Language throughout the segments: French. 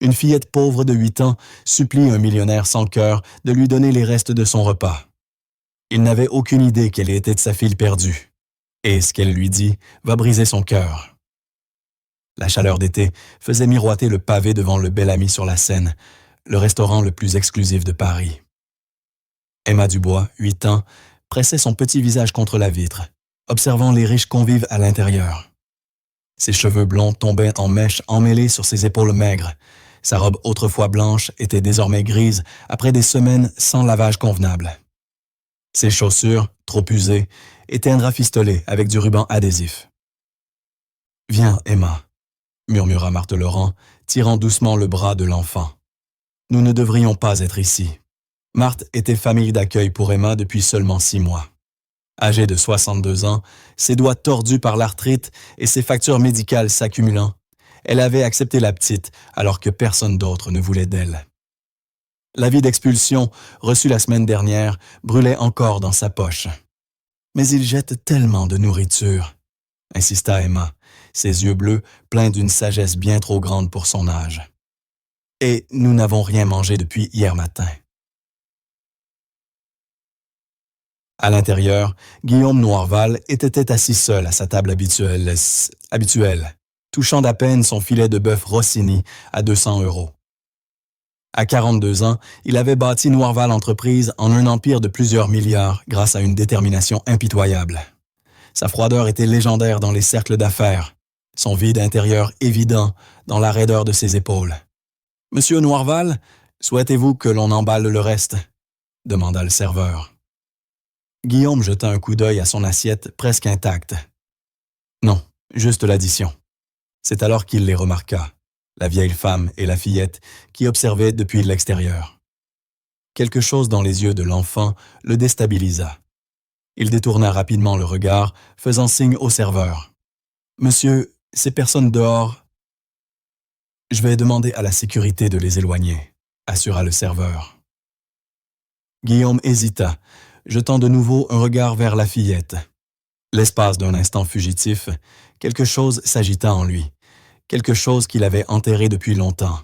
Une fillette pauvre de 8 ans supplie un millionnaire sans cœur de lui donner les restes de son repas. Il n'avait aucune idée quelle était sa fille perdue. Et ce qu'elle lui dit va briser son cœur. La chaleur d'été faisait miroiter le pavé devant le Bel-Ami sur la Seine, le restaurant le plus exclusif de Paris. Emma Dubois, 8 ans, pressait son petit visage contre la vitre, observant les riches convives à l'intérieur. Ses cheveux blonds tombaient en mèches emmêlées sur ses épaules maigres. Sa robe autrefois blanche était désormais grise après des semaines sans lavage convenable. Ses chaussures, trop usées, étaient rafistolées avec du ruban adhésif. « Viens, Emma », murmura Marthe Laurent, tirant doucement le bras de l'enfant. « Nous ne devrions pas être ici. » Marthe était famille d'accueil pour Emma depuis seulement 6 mois. Âgée de 62 ans, ses doigts tordus par l'arthrite et ses factures médicales s'accumulant, elle avait accepté la petite alors que personne d'autre ne voulait d'elle. L'avis d'expulsion, reçu la semaine dernière, brûlait encore dans sa poche. « Mais il jette tellement de nourriture », insista Emma, ses yeux bleus pleins d'une sagesse bien trop grande pour son âge. « Et nous n'avons rien mangé depuis hier matin. » À l'intérieur, Guillaume Noirval était assis seul à sa table habituelle, touchant d'à peine son filet de bœuf Rossini à 200 €. À 42 ans, il avait bâti Noirval Entreprises en un empire de plusieurs milliards grâce à une détermination impitoyable. Sa froideur était légendaire dans les cercles d'affaires, son vide intérieur évident dans la raideur de ses épaules. « Monsieur Noirval, souhaitez-vous que l'on emballe le reste ?» demanda le serveur. Guillaume jeta un coup d'œil à son assiette presque intacte. Non, juste l'addition. C'est alors qu'il les remarqua, la vieille femme et la fillette qui observaient depuis l'extérieur. Quelque chose dans les yeux de l'enfant le déstabilisa. Il détourna rapidement le regard, faisant signe au serveur. « Monsieur, ces personnes dehors... » « Je vais demander à la sécurité de les éloigner, » assura le serveur. Guillaume hésita, jetant de nouveau un regard vers la fillette. L'espace d'un instant fugitif, quelque chose s'agita en lui, quelque chose qu'il avait enterré depuis longtemps.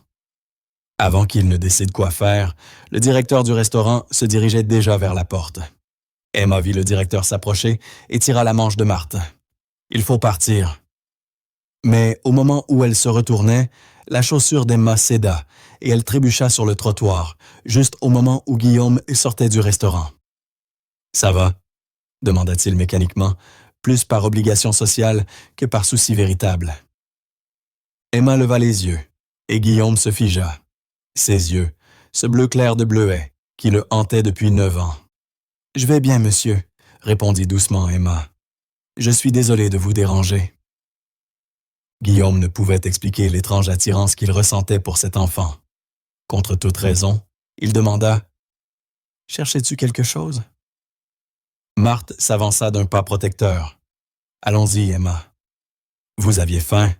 Avant qu'il ne décide quoi faire, le directeur du restaurant se dirigeait déjà vers la porte. Emma vit le directeur s'approcher et tira la manche de Marthe. « Il faut partir. » Mais au moment où elle se retournait, la chaussure d'Emma céda et elle trébucha sur le trottoir, juste au moment où Guillaume sortait du restaurant. « Ça va ?» demanda-t-il mécaniquement, plus par obligation sociale que par souci véritable. Emma leva les yeux, et Guillaume se figea. Ses yeux, ce bleu clair de bleuet, qui le hantait depuis 9 ans. « Je vais bien, monsieur, » répondit doucement Emma. « Je suis désolé de vous déranger. » Guillaume ne pouvait expliquer l'étrange attirance qu'il ressentait pour cet enfant. Contre toute raison, il demanda « Cherchais-tu quelque chose ?» Marthe s'avança d'un pas protecteur. « Allons-y, Emma. »« Vous aviez faim ?»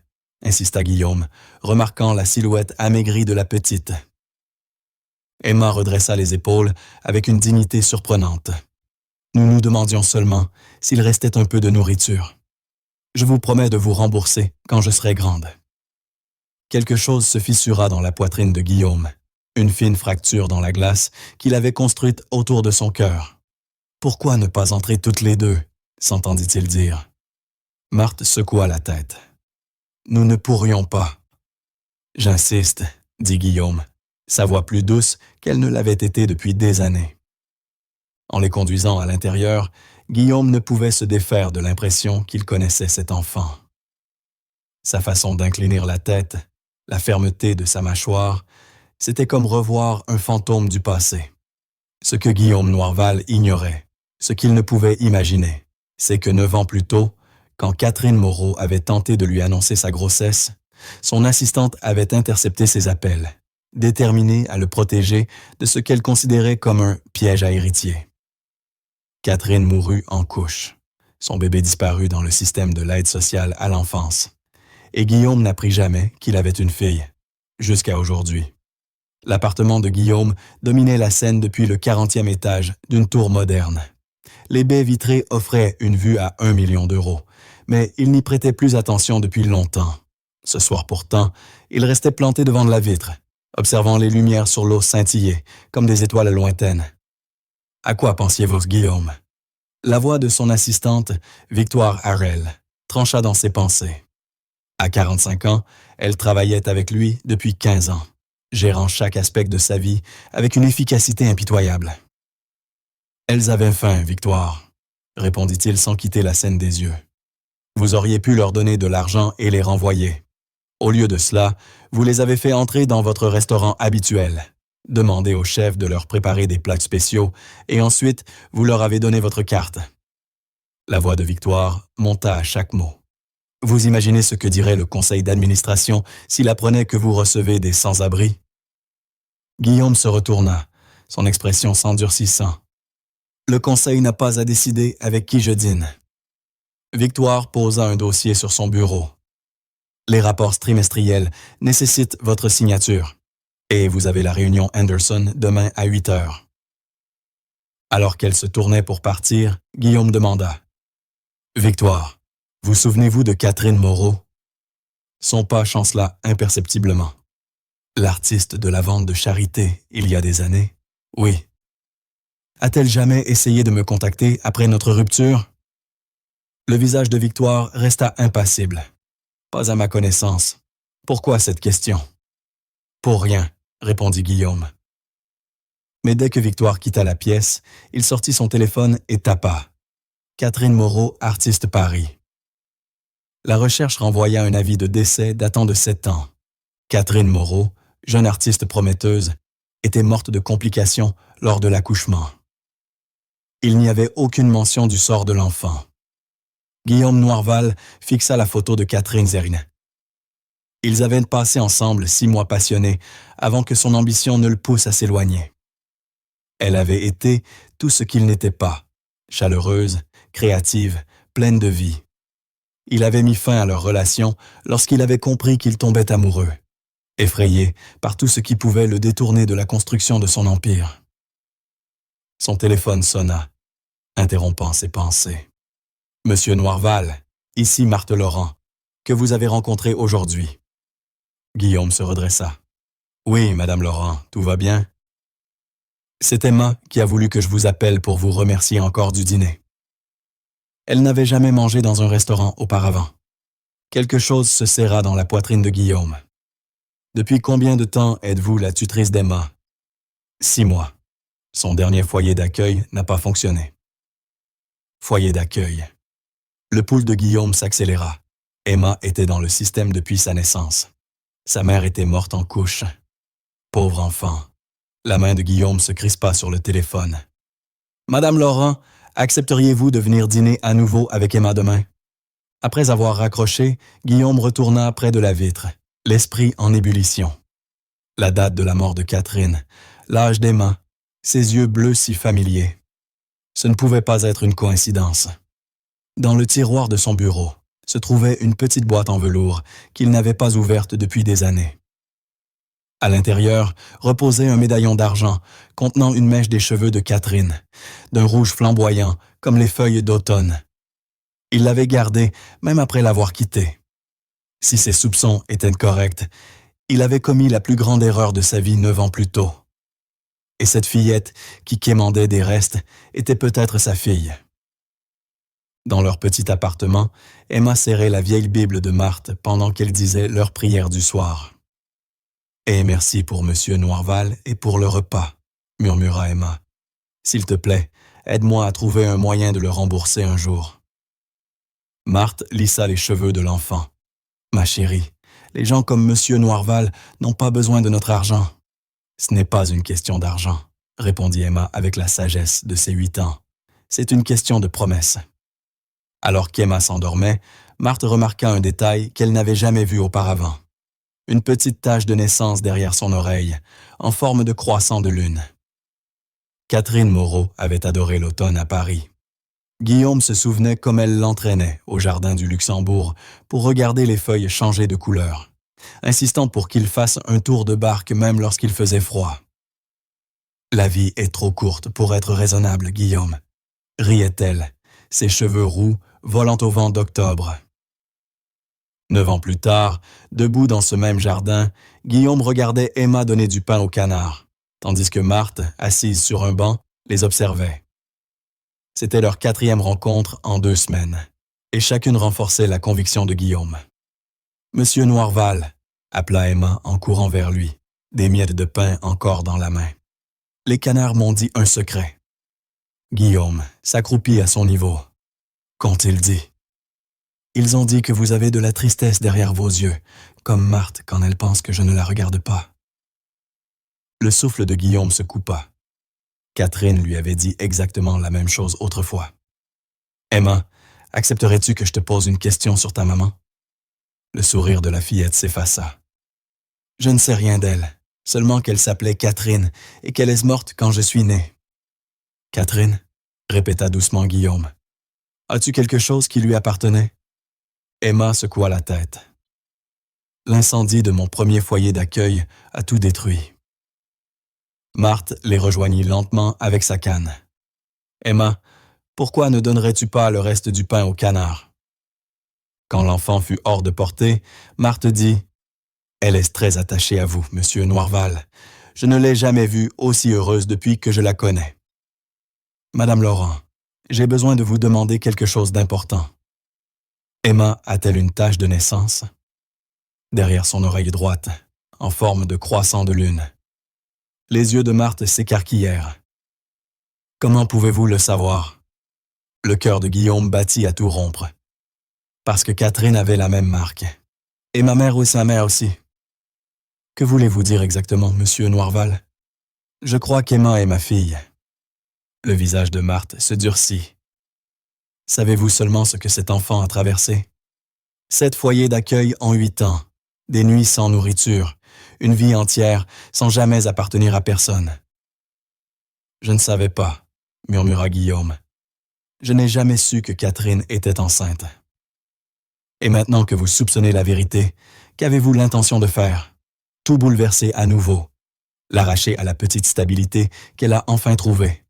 insista Guillaume, remarquant la silhouette amaigrie de la petite. Emma redressa les épaules avec une dignité surprenante. « Nous nous demandions seulement s'il restait un peu de nourriture. Je vous promets de vous rembourser quand je serai grande. » Quelque chose se fissura dans la poitrine de Guillaume, une fine fracture dans la glace qu'il avait construite autour de son cœur. « Pourquoi ne pas entrer toutes les deux ?» s'entendit-il dire. Marthe secoua la tête. « Nous ne pourrions pas. »« J'insiste, » dit Guillaume, sa voix plus douce qu'elle ne l'avait été depuis des années. En les conduisant à l'intérieur, Guillaume ne pouvait se défaire de l'impression qu'il connaissait cet enfant. Sa façon d'incliner la tête, la fermeté de sa mâchoire, c'était comme revoir un fantôme du passé. Ce que Guillaume Noirval ignorait, ce qu'il ne pouvait imaginer, c'est que 9 ans plus tôt, quand Catherine Moreau avait tenté de lui annoncer sa grossesse, son assistante avait intercepté ses appels, déterminée à le protéger de ce qu'elle considérait comme un piège à héritier. Catherine mourut en couche. Son bébé disparut dans le système de l'aide sociale à l'enfance. Et Guillaume n'apprit jamais qu'il avait une fille, jusqu'à aujourd'hui. L'appartement de Guillaume dominait la Seine depuis le 40e étage d'une tour moderne. Les baies vitrées offraient une vue à 1 million d'euros, mais il n'y prêtait plus attention depuis longtemps. Ce soir pourtant, il restait planté devant la vitre, observant les lumières sur l'eau scintiller, comme des étoiles lointaines. « À quoi pensiez-vous, Guillaume ?» La voix de son assistante, Victoire Harel, trancha dans ses pensées. À 45 ans, elle travaillait avec lui depuis 15 ans, gérant chaque aspect de sa vie avec une efficacité impitoyable. « Elles avaient faim, Victoire, » répondit-il sans quitter la scène des yeux. « Vous auriez pu leur donner de l'argent et les renvoyer. Au lieu de cela, vous les avez fait entrer dans votre restaurant habituel. Demandez au chef de leur préparer des plats spéciaux et ensuite, vous leur avez donné votre carte. » La voix de Victoire monta à chaque mot. « Vous imaginez ce que dirait le conseil d'administration s'il apprenait que vous recevez des sans-abri? » Guillaume se retourna, son expression s'endurcissant. « Le conseil n'a pas à décider avec qui je dîne. » Victoire posa un dossier sur son bureau. « Les rapports trimestriels nécessitent votre signature. Et vous avez la réunion Anderson demain à 8 heures. » Alors qu'elle se tournait pour partir, Guillaume demanda. « Victoire, vous souvenez-vous de Catherine Moreau? » Son pas chancela imperceptiblement. « L'artiste de la vente de charité, il y a des années? » « Oui. » « A-t-elle jamais essayé de me contacter après notre rupture? » Le visage de Victoire resta impassible. « Pas à ma connaissance. Pourquoi cette question? »« Pour rien, » répondit Guillaume. Mais dès que Victoire quitta la pièce, il sortit son téléphone et tapa. Catherine Moreau, artiste Paris. La recherche renvoya un avis de décès datant de 7 ans. Catherine Moreau, jeune artiste prometteuse, était morte de complications lors de l'accouchement. Il n'y avait aucune mention du sort de l'enfant. Guillaume Noirval fixa la photo de Catherine Zerrin. Ils avaient passé ensemble 6 mois passionnés avant que son ambition ne le pousse à s'éloigner. Elle avait été tout ce qu'il n'était pas, chaleureuse, créative, pleine de vie. Il avait mis fin à leur relation lorsqu'il avait compris qu'il tombait amoureux, effrayé par tout ce qui pouvait le détourner de la construction de son empire. Son téléphone sonna, interrompant ses pensées. « Monsieur Noirval, ici Marthe Laurent, que vous avez rencontré aujourd'hui. » Guillaume se redressa. « Oui, Madame Laurent, tout va bien? » « C'est Emma qui a voulu que je vous appelle pour vous remercier encore du dîner. » Elle n'avait jamais mangé dans un restaurant auparavant. Quelque chose se serra dans la poitrine de Guillaume. « Depuis combien de temps êtes-vous la tutrice d'Emma? » « 6 mois. Son dernier foyer d'accueil n'a pas fonctionné. » Foyer d'accueil. Le pouls de Guillaume s'accéléra. Emma était dans le système depuis sa naissance. Sa mère était morte en couche. Pauvre enfant. La main de Guillaume se crispa sur le téléphone. « Madame Laurent, accepteriez-vous de venir dîner à nouveau avec Emma demain? » Après avoir raccroché, Guillaume retourna près de la vitre, l'esprit en ébullition. La date de la mort de Catherine, l'âge d'Emma, ses yeux bleus si familiers. Ce ne pouvait pas être une coïncidence. Dans le tiroir de son bureau se trouvait une petite boîte en velours qu'il n'avait pas ouverte depuis des années. À l'intérieur reposait un médaillon d'argent contenant une mèche des cheveux de Catherine, d'un rouge flamboyant comme les feuilles d'automne. Il l'avait gardée même après l'avoir quittée. Si ses soupçons étaient corrects, il avait commis la plus grande erreur de sa vie 9 ans plus tôt. Et cette fillette qui quémandait des restes était peut-être sa fille. Dans leur petit appartement, Emma serrait la vieille Bible de Marthe pendant qu'elle disait leur prière du soir. « Et merci pour Monsieur Noirval et pour le repas, » murmura Emma. « S'il te plaît, aide-moi à trouver un moyen de le rembourser un jour. » Marthe lissa les cheveux de l'enfant. « Ma chérie, les gens comme Monsieur Noirval n'ont pas besoin de notre argent. » « Ce n'est pas une question d'argent, » répondit Emma avec la sagesse de ses 8 ans. « C'est une question de promesse. » Alors qu'Emma s'endormait, Marthe remarqua un détail qu'elle n'avait jamais vu auparavant. Une petite tache de naissance derrière son oreille, en forme de croissant de lune. Catherine Moreau avait adoré l'automne à Paris. Guillaume se souvenait comme elle l'entraînait au jardin du Luxembourg pour regarder les feuilles changer de couleur, insistant pour qu'il fasse un tour de barque même lorsqu'il faisait froid. « La vie est trop courte pour être raisonnable, Guillaume, » riait-elle, ses cheveux roux volant au vent d'octobre. 9 ans plus tard, debout dans ce même jardin, Guillaume regardait Emma donner du pain aux canards, tandis que Marthe, assise sur un banc, les observait. C'était leur 4e rencontre en 2 semaines, et chacune renforçait la conviction de Guillaume. « Monsieur Noirval », appela Emma en courant vers lui, des miettes de pain encore dans la main. « Les canards m'ont dit un secret. » Guillaume s'accroupit à son niveau. « Qu'ont-ils dit? » « Ils ont dit que vous avez de la tristesse derrière vos yeux, comme Marthe quand elle pense que je ne la regarde pas. » Le souffle de Guillaume se coupa. Catherine lui avait dit exactement la même chose autrefois. « Emma, accepterais-tu que je te pose une question sur ta maman? » Le sourire de la fillette s'effaça. « Je ne sais rien d'elle, seulement qu'elle s'appelait Catherine et qu'elle est morte quand je suis né. »« Catherine ?» répéta doucement Guillaume. « As-tu quelque chose qui lui appartenait? » Emma secoua la tête. « L'incendie de mon premier foyer d'accueil a tout détruit. » Marthe les rejoignit lentement avec sa canne. « Emma, pourquoi ne donnerais-tu pas le reste du pain au canard? » Quand l'enfant fut hors de portée, Marthe dit « Elle est très attachée à vous, monsieur Noirval. Je ne l'ai jamais vue aussi heureuse depuis que je la connais. » « Madame Laurent, j'ai besoin de vous demander quelque chose d'important. Emma a-t-elle une tache de naissance? » Derrière son oreille droite, en forme de croissant de lune. Les yeux de Marthe s'écarquillèrent. « Comment pouvez-vous le savoir? » Le cœur de Guillaume battit à tout rompre. « Parce que Catherine avait la même marque. Et ma mère ou sa mère aussi. » « Que voulez-vous dire exactement, monsieur Noirval? »« Je crois qu'Emma est ma fille. » Le visage de Marthe se durcit. « Savez-vous seulement ce que cet enfant a traversé? 7 foyers d'accueil en 8 ans, des nuits sans nourriture, une vie entière sans jamais appartenir à personne. »« Je ne savais pas, » murmura Guillaume. « Je n'ai jamais su que Catherine était enceinte. » « Et maintenant que vous soupçonnez la vérité, qu'avez-vous l'intention de faire? Tout bouleverser à nouveau, l'arracher à la petite stabilité qu'elle a enfin trouvée. »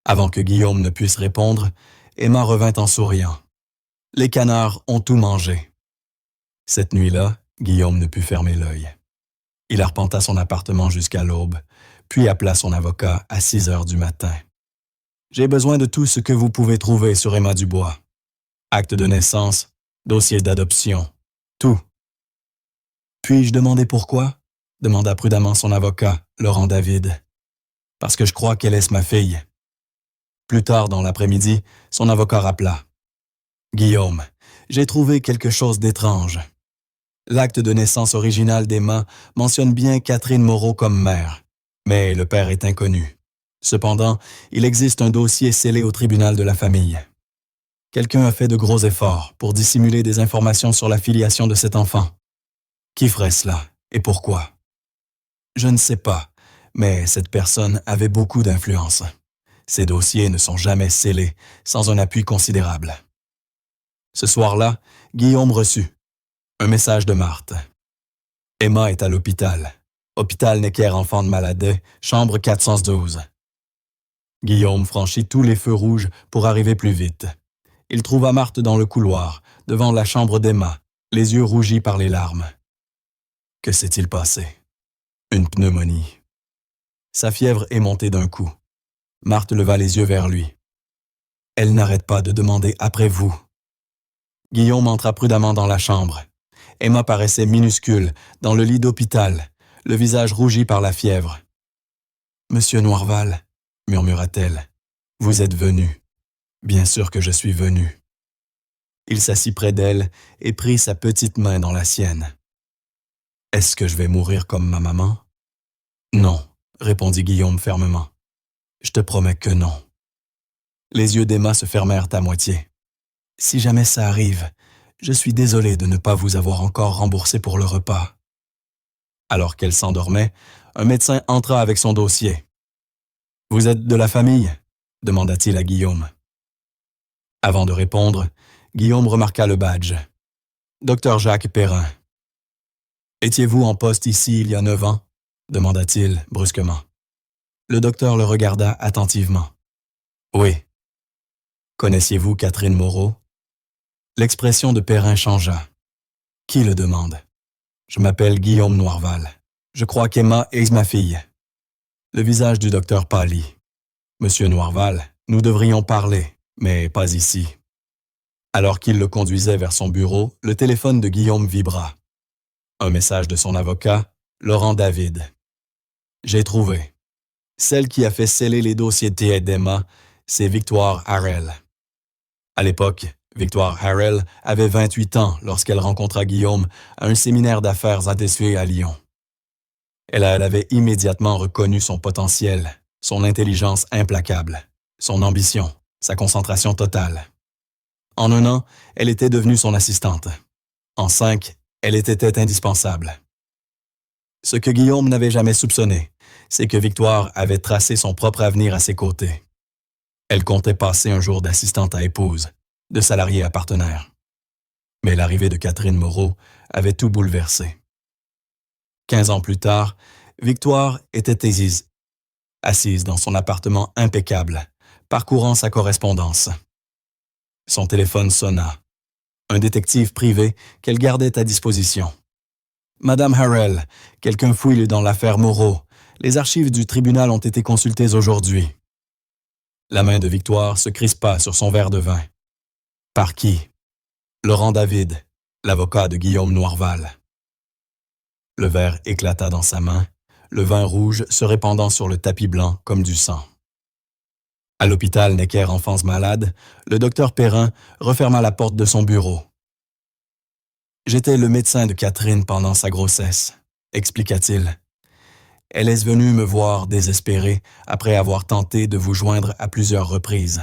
Avant que Guillaume ne puisse répondre, Emma revint en souriant. « Les canards ont tout mangé. » Cette nuit-là, Guillaume ne put fermer l'œil. Il arpenta son appartement jusqu'à l'aube, puis appela son avocat à 6 heures du matin. « J'ai besoin de tout ce que vous pouvez trouver sur Emma Dubois. Acte de naissance, dossier d'adoption, tout. »« Puis-je demander pourquoi? » demanda prudemment son avocat, Laurent David. « Parce que je crois qu'elle est ma fille. » Plus tard dans l'après-midi, son avocat rappela. « Guillaume, j'ai trouvé quelque chose d'étrange. L'acte de naissance original d'Emma mentionne bien Catherine Moreau comme mère, mais le père est inconnu. Cependant, il existe un dossier scellé au tribunal de la famille. Quelqu'un a fait de gros efforts pour dissimuler des informations sur la filiation de cet enfant. Qui ferait cela et pourquoi? Je ne sais pas, mais cette personne avait beaucoup d'influence. Ces dossiers ne sont jamais scellés sans un appui considérable. » Ce soir-là, Guillaume reçut un message de Marthe. « Emma est à l'hôpital. Hôpital Necker-Enfants de Maladet, chambre 412. » Guillaume franchit tous les feux rouges pour arriver plus vite. Il trouva Marthe dans le couloir, devant la chambre d'Emma, les yeux rougis par les larmes. Que s'est-il passé? Une pneumonie. Sa fièvre est montée d'un coup. Marthe leva les yeux vers lui. « Elle n'arrête pas de demander après vous. » Guillaume entra prudemment dans la chambre. Emma paraissait minuscule, dans le lit d'hôpital, le visage rougi par la fièvre. « Monsieur Noirval, » murmura-t-elle, « vous êtes venu. Bien sûr que je suis venu. » Il s'assit près d'elle et prit sa petite main dans la sienne. « Est-ce que je vais mourir comme ma maman? »« Non, » répondit Guillaume fermement. « Je te promets que non. » Les yeux d'Emma se fermèrent à moitié. « Si jamais ça arrive, je suis désolé de ne pas vous avoir encore remboursé pour le repas. » Alors qu'elle s'endormait, un médecin entra avec son dossier. « Vous êtes de la famille? » demanda-t-il à Guillaume. Avant de répondre, Guillaume remarqua le badge. « Docteur Jacques Perrin. »« Étiez-vous en poste ici il y a 9 ans? » demanda-t-il brusquement. Le docteur le regarda attentivement. « Oui. »« Connaissiez-vous Catherine Moreau? » L'expression de Perrin changea. Qui le demande? Je m'appelle Guillaume Noirval. Je crois qu'Emma est ma fille. Le visage du docteur pâlit. Monsieur Noirval, nous devrions parler, mais pas ici. Alors qu'il le conduisait vers son bureau, le téléphone de Guillaume vibra. Un message de son avocat, Laurent David. J'ai trouvé. Celle qui a fait sceller les dossiers d'Emma, c'est Victoire Harrell. À l'époque, Victoire Harrell avait 28 ans lorsqu'elle rencontra Guillaume à un séminaire d'affaires ATSV à Lyon. Elle avait immédiatement reconnu son potentiel, son intelligence implacable, son ambition, sa concentration totale. En 1 an, elle était devenue son assistante. En 5, elle était indispensable. Ce que Guillaume n'avait jamais soupçonné, c'est que Victoire avait tracé son propre avenir à ses côtés. Elle comptait passer un jour d'assistante à épouse, de salariée à partenaire. Mais l'arrivée de Catherine Moreau avait tout bouleversé. 15 ans plus tard, Victoire était assise dans son appartement impeccable, parcourant sa correspondance. Son téléphone sonna. Un détective privé qu'elle gardait à disposition. « Madame Harrell, quelqu'un fouille dans l'affaire Moreau. Les archives du tribunal ont été consultées aujourd'hui. » La main de Victoire se crispa sur son verre de vin. Par qui? Laurent David, l'avocat de Guillaume Noirval. Le verre éclata dans sa main, le vin rouge se répandant sur le tapis blanc comme du sang. À l'hôpital Necker-Enfance Malade, le docteur Perrin referma la porte de son bureau. « J'étais le médecin de Catherine pendant sa grossesse », expliqua-t-il. « Elle est venue me voir désespérée après avoir tenté de vous joindre à plusieurs reprises. »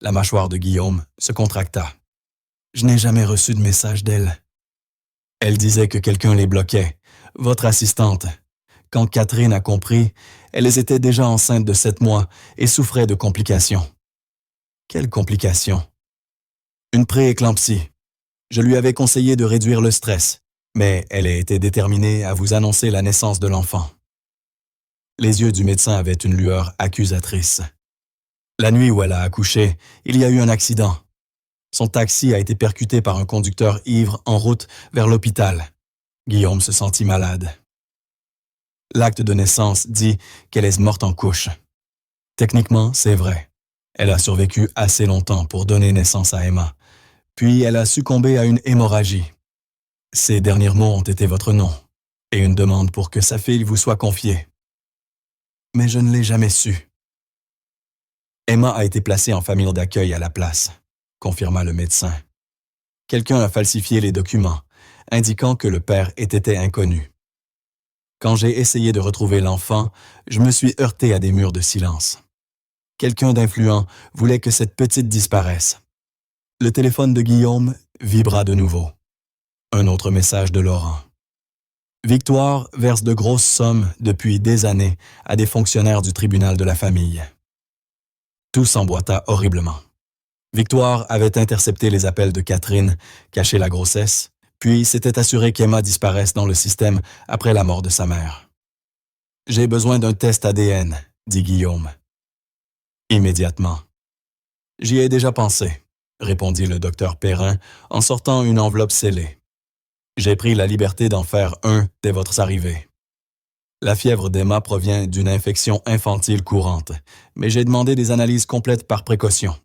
La mâchoire de Guillaume se contracta. « Je n'ai jamais reçu de message d'elle. » Elle disait que quelqu'un les bloquait, votre assistante. Quand Catherine a compris, elles étaient déjà enceintes de 7 mois et souffraient de complications. Quelles complications? Une prééclampsie. Je lui avais conseillé de réduire le stress, mais elle a été déterminée à vous annoncer la naissance de l'enfant. Les yeux du médecin avaient une lueur accusatrice. La nuit où elle a accouché, il y a eu un accident. Son taxi a été percuté par un conducteur ivre en route vers l'hôpital. Guillaume se sentit malade. L'acte de naissance dit qu'elle est morte en couche. Techniquement, c'est vrai. Elle a survécu assez longtemps pour donner naissance à Emma. Puis elle a succombé à une hémorragie. Ses derniers mots ont été votre nom et une demande pour que sa fille vous soit confiée. Mais je ne l'ai jamais su. Emma a été placée en famille d'accueil à la place, confirma le médecin. Quelqu'un a falsifié les documents, indiquant que le père était inconnu. Quand j'ai essayé de retrouver l'enfant, je me suis heurté à des murs de silence. Quelqu'un d'influent voulait que cette petite disparaisse. Le téléphone de Guillaume vibra de nouveau. Un autre message de Laurent. Victoire verse de grosses sommes depuis des années à des fonctionnaires du tribunal de la famille. Tout s'emboîta horriblement. Victoire avait intercepté les appels de Catherine, caché la grossesse, puis s'était assuré qu'Emma disparaisse dans le système après la mort de sa mère. « J'ai besoin d'un test ADN », dit Guillaume. Immédiatement. « J'y ai déjà pensé », répondit le docteur Perrin en sortant une enveloppe scellée. « J'ai pris la liberté d'en faire un dès votre arrivée. La fièvre d'Emma provient d'une infection infantile courante, mais j'ai demandé des analyses complètes par précaution. »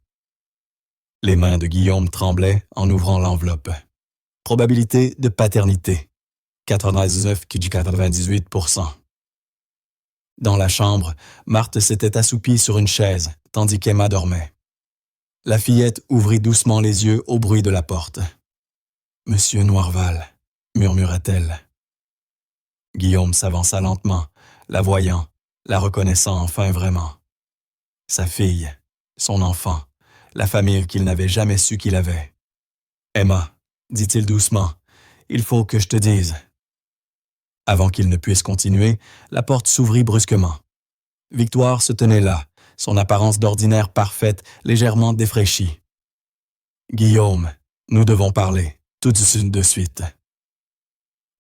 Les mains de Guillaume tremblaient en ouvrant l'enveloppe. Probabilité de paternité, 99,98%. Dans la chambre, Marthe s'était assoupie sur une chaise, tandis qu'Emma dormait. La fillette ouvrit doucement les yeux au bruit de la porte. « Monsieur Noirval », murmura-t-elle. Guillaume s'avança lentement, la voyant, la reconnaissant enfin vraiment. Sa fille, son enfant, la famille qu'il n'avait jamais su qu'il avait. « Emma », dit-il doucement, « il faut que je te dise. » Avant qu'il ne puisse continuer, la porte s'ouvrit brusquement. Victoire se tenait là, son apparence d'ordinaire parfaite légèrement défraîchie. « Guillaume, nous devons parler, tout de suite. »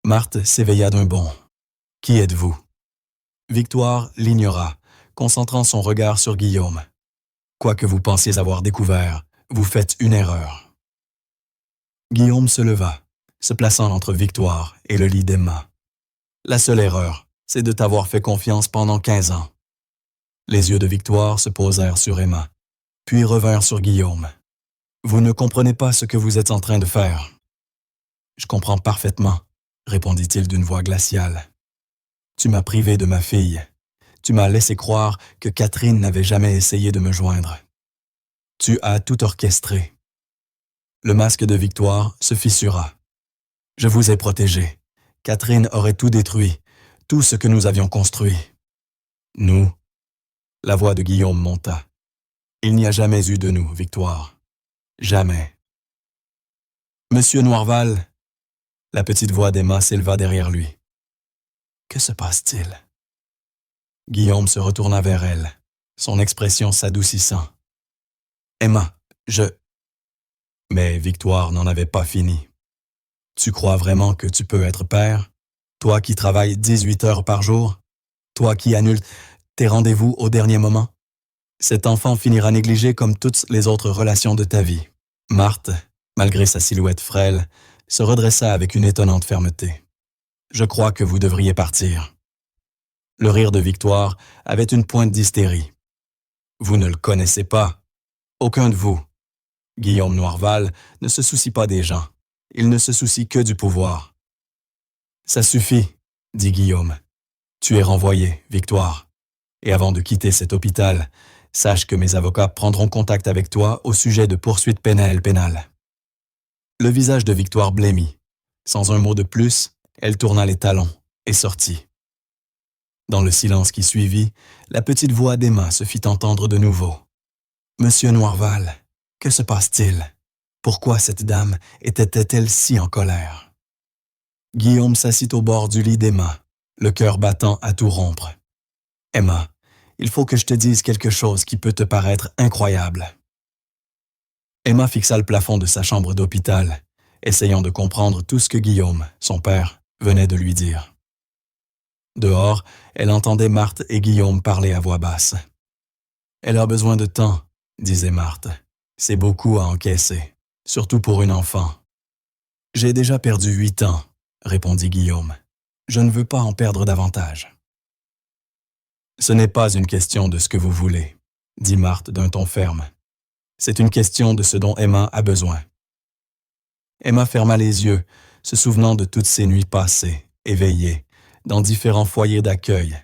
Marthe s'éveilla d'un bond. « Qui êtes-vous » Victoire l'ignora, concentrant son regard sur Guillaume. « Quoi que vous pensiez avoir découvert, vous faites une erreur. » Guillaume se leva, se plaçant entre Victoire et le lit d'Emma. La seule erreur, c'est de t'avoir fait confiance pendant 15 ans. Les yeux de Victoire se posèrent sur Emma, puis revinrent sur Guillaume. Vous ne comprenez pas ce que vous êtes en train de faire. Je comprends parfaitement, répondit-il d'une voix glaciale. Tu m'as privé de ma fille. Tu m'as laissé croire que Catherine n'avait jamais essayé de me joindre. Tu as tout orchestré. Le masque de Victoire se fissura. Je vous ai protégé. Catherine aurait tout détruit, tout ce que nous avions construit. Nous. La voix de Guillaume monta. Il n'y a jamais eu de nous, Victoire. Jamais. Monsieur Noirval, la petite voix d'Emma s'éleva derrière lui. Que se passe-t-il? Guillaume se retourna vers elle, son expression s'adoucissant. Emma, Mais Victoire n'en avait pas fini. Tu crois vraiment que tu peux être père? Toi qui travailles 18 heures par jour? Toi qui annules tes rendez-vous au dernier moment? Cet enfant finira négligé comme toutes les autres relations de ta vie. Marthe, malgré sa silhouette frêle, se redressa avec une étonnante fermeté. Je crois que vous devriez partir. Le rire de Victoire avait une pointe d'hystérie. Vous ne le connaissez pas. Aucun de vous. Guillaume Noirval ne se soucie pas des gens. Il ne se soucie que du pouvoir. Ça suffit, dit Guillaume. Tu es renvoyé, Victoire. Et avant de quitter cet hôpital, sache que mes avocats prendront contact avec toi au sujet de poursuites pénales. Le visage de Victoire blêmit. Sans un mot de plus, elle tourna les talons et sortit. Dans le silence qui suivit, la petite voix d'Emma se fit entendre de nouveau. « Monsieur Noirval, que se passe-t-il? Pourquoi cette dame était-elle si en colère? » Guillaume s'assit au bord du lit d'Emma, le cœur battant à tout rompre. « Emma, il faut que je te dise quelque chose qui peut te paraître incroyable. » Emma fixa le plafond de sa chambre d'hôpital, essayant de comprendre tout ce que Guillaume, son père, venait de lui dire. Dehors, elle entendait Marthe et Guillaume parler à voix basse. « Elle a besoin de temps, » disait Marthe. « C'est beaucoup à encaisser, surtout pour une enfant. »« J'ai déjà perdu 8 ans, » répondit Guillaume. « Je ne veux pas en perdre davantage. »« Ce n'est pas une question de ce que vous voulez, » dit Marthe d'un ton ferme. « C'est une question de ce dont Emma a besoin. » Emma ferma les yeux, se souvenant de toutes ces nuits passées, éveillées, dans différents foyers d'accueil,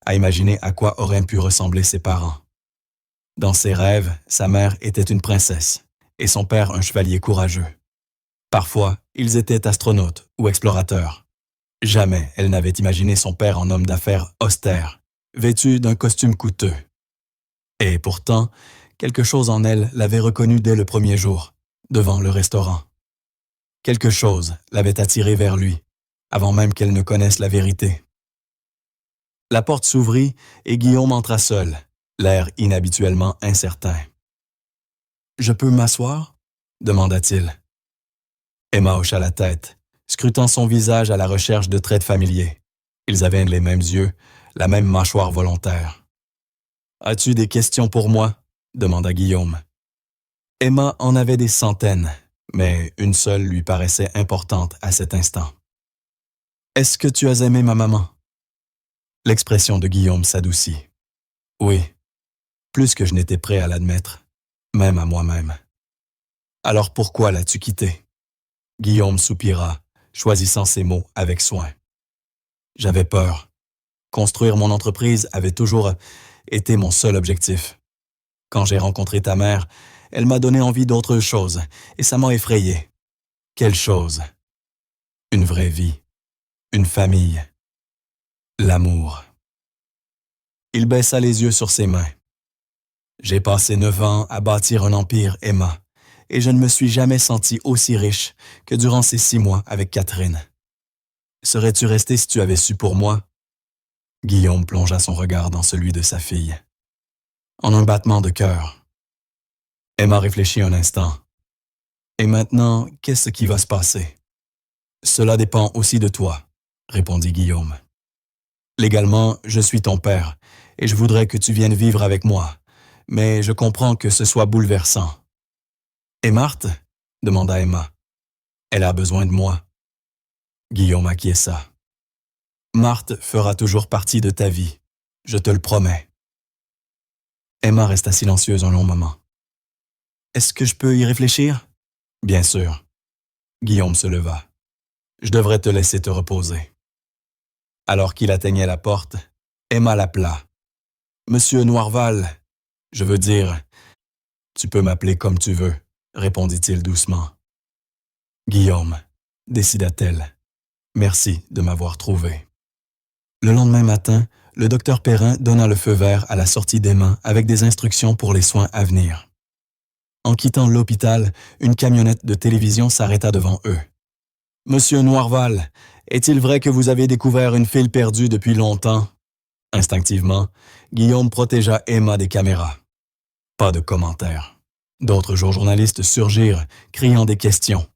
à imaginer à quoi auraient pu ressembler ses parents. Dans ses rêves, sa mère était une princesse et son père un chevalier courageux. Parfois, ils étaient astronautes ou explorateurs. Jamais elle n'avait imaginé son père en homme d'affaires austère, vêtu d'un costume coûteux. Et pourtant, quelque chose en elle l'avait reconnu dès le premier jour, devant le restaurant. Quelque chose l'avait attirée vers lui, avant même qu'elle ne connaisse la vérité. La porte s'ouvrit et Guillaume entra seul, l'air inhabituellement incertain. « Je peux m'asseoir » demanda-t-il. Emma hocha la tête, scrutant son visage à la recherche de traits familiers. Ils avaient les mêmes yeux, la même mâchoire volontaire. « As-tu des questions pour moi » demanda Guillaume. Emma en avait des centaines, mais une seule lui paraissait importante à cet instant. « Est-ce que tu as aimé ma maman » L'expression de Guillaume s'adoucit. « Oui, plus que je n'étais prêt à l'admettre, même à moi-même. »« Alors pourquoi l'as-tu quittée » Guillaume soupira, choisissant ses mots avec soin. « J'avais peur. Construire mon entreprise avait toujours été mon seul objectif. Quand j'ai rencontré ta mère, elle m'a donné envie d'autre chose, et ça m'a effrayé. Quelle chose? Une vraie vie, une famille, l'amour. » Il baissa les yeux sur ses mains. « J'ai passé 9 ans à bâtir un empire, Emma, et je ne me suis jamais senti aussi riche que durant ces 6 mois avec Catherine. Serais-tu resté si tu avais su pour moi? » Guillaume plongea son regard dans celui de sa fille. En un battement de cœur. Emma réfléchit un instant. « Et maintenant, qu'est-ce qui va se passer? »« Cela dépend aussi de toi, » répondit Guillaume. « Légalement, je suis ton père, et je voudrais que tu viennes vivre avec moi, mais je comprends que ce soit bouleversant. »« Et Marthe » demanda Emma. « Elle a besoin de moi. Guillaume acquiesça. Marthe fera toujours partie de ta vie, je te le promets. Emma resta silencieuse un long moment. Est-ce que je peux y réfléchir? Bien sûr. Guillaume se leva. Je devrais te laisser te reposer. Alors qu'il atteignait la porte, Emma l'appela. Monsieur Noirval, je veux dire, tu peux m'appeler comme tu veux, répondit-il doucement. Guillaume, décida-t-elle. Merci de m'avoir trouvé. Le lendemain matin, le docteur Perrin donna le feu vert à la sortie d'Emma avec des instructions pour les soins à venir. En quittant l'hôpital, une camionnette de télévision s'arrêta devant eux. « Monsieur Noirval, est-il vrai que vous avez découvert une fille perdue depuis longtemps? » Instinctivement, Guillaume protégea Emma des caméras. Pas de commentaires. D'autres journalistes surgirent, criant des questions.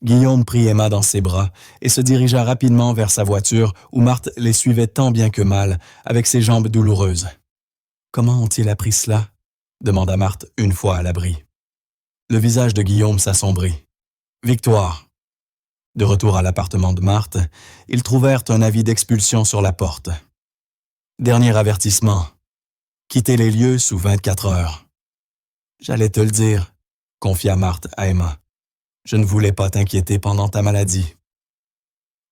Guillaume prit Emma dans ses bras et se dirigea rapidement vers sa voiture où Marthe les suivait tant bien que mal, avec ses jambes douloureuses. « Comment ont-ils appris cela? » demanda Marthe une fois à l'abri. Le visage de Guillaume s'assombrit. « Victoire !» De retour à l'appartement de Marthe, ils trouvèrent un avis d'expulsion sur la porte. Dernier avertissement. Quittez les lieux sous 24 heures. J'allais te le dire, confia Marthe à Emma. Je ne voulais pas t'inquiéter pendant ta maladie.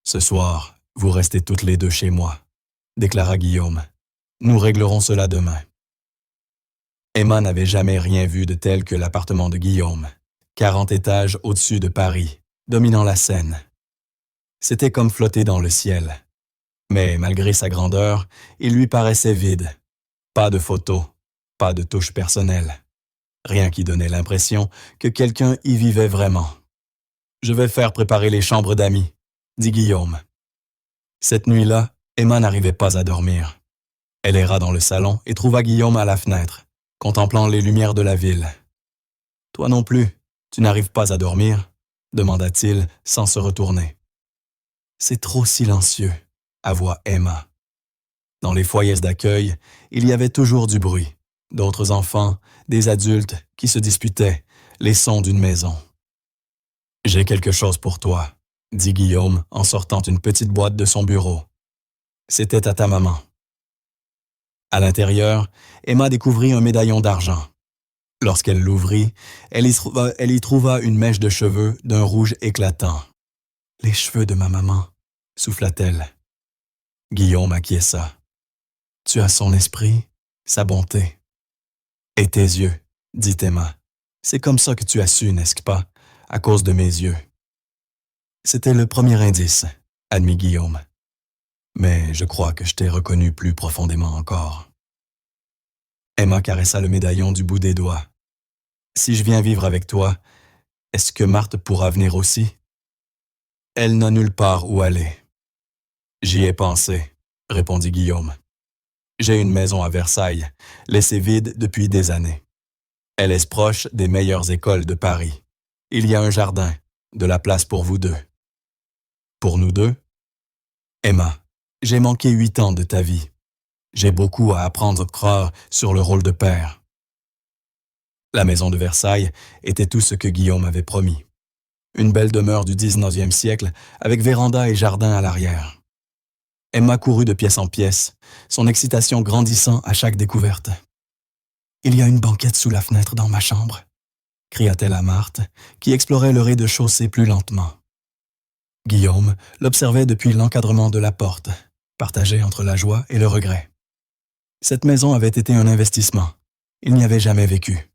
Ce soir, vous restez toutes les deux chez moi, déclara Guillaume. Nous réglerons cela demain. Emma n'avait jamais rien vu de tel que l'appartement de Guillaume, 40 étages au-dessus de Paris, dominant la Seine. C'était comme flotter dans le ciel. Mais malgré sa grandeur, il lui paraissait vide. Pas de photos, pas de touche personnelle. Rien qui donnait l'impression que quelqu'un y vivait vraiment. « Je vais faire préparer les chambres d'amis », dit Guillaume. Cette nuit-là, Emma n'arrivait pas à dormir. Elle erra dans le salon et trouva Guillaume à la fenêtre, contemplant les lumières de la ville. « Toi non plus, tu n'arrives pas à dormir ?» demanda-t-il sans se retourner. « C'est trop silencieux », avoua Emma. Dans les foyers d'accueil, il y avait toujours du bruit. D'autres enfants, des adultes qui se disputaient, les sons d'une maison. « J'ai quelque chose pour toi », dit Guillaume en sortant une petite boîte de son bureau. C'était à ta maman. À l'intérieur, Emma découvrit un médaillon d'argent. Lorsqu'elle l'ouvrit, elle y trouva une mèche de cheveux d'un rouge éclatant. « Les cheveux de ma maman », souffla-t-elle. Guillaume acquiesça. « Tu as son esprit, sa bonté. »« Et tes yeux, » dit Emma. « C'est comme ça que tu as su, n'est-ce pas, à cause de mes yeux. » C'était le premier indice, admit Guillaume. Mais je crois que je t'ai reconnu plus profondément encore. Emma caressa le médaillon du bout des doigts. Si je viens vivre avec toi, est-ce que Marthe pourra venir aussi? Elle n'a nulle part où aller. J'y ai pensé, répondit Guillaume. J'ai une maison à Versailles, laissée vide depuis des années. Elle est proche des meilleures écoles de Paris. Il y a un jardin, de la place pour vous deux. Pour nous deux? Emma, j'ai manqué 8 ans de ta vie. J'ai beaucoup à apprendre sur le rôle de père. La maison de Versailles était tout ce que Guillaume avait promis. Une belle demeure du 19e siècle avec véranda et jardin à l'arrière. Emma courut de pièce en pièce, son excitation grandissant à chaque découverte. « Il y a une banquette sous la fenêtre dans ma chambre », cria-t-elle à Marthe, qui explorait le rez-de-chaussée plus lentement. Guillaume l'observait depuis l'encadrement de la porte, partagé entre la joie et le regret. Cette maison avait été un investissement. Il n'y avait jamais vécu.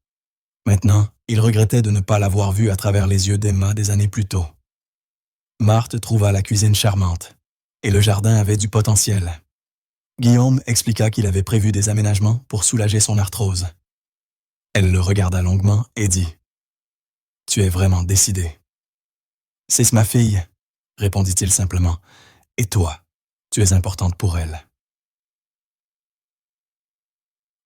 Maintenant, il regrettait de ne pas l'avoir vue à travers les yeux d'Emma des années plus tôt. Marthe trouva la cuisine charmante, et le jardin avait du potentiel. Guillaume expliqua qu'il avait prévu des aménagements pour soulager son arthrose. Elle le regarda longuement et dit « Tu es vraiment décidé. »« C'est ma fille, » répondit-il simplement. « Et toi, tu es importante pour elle. »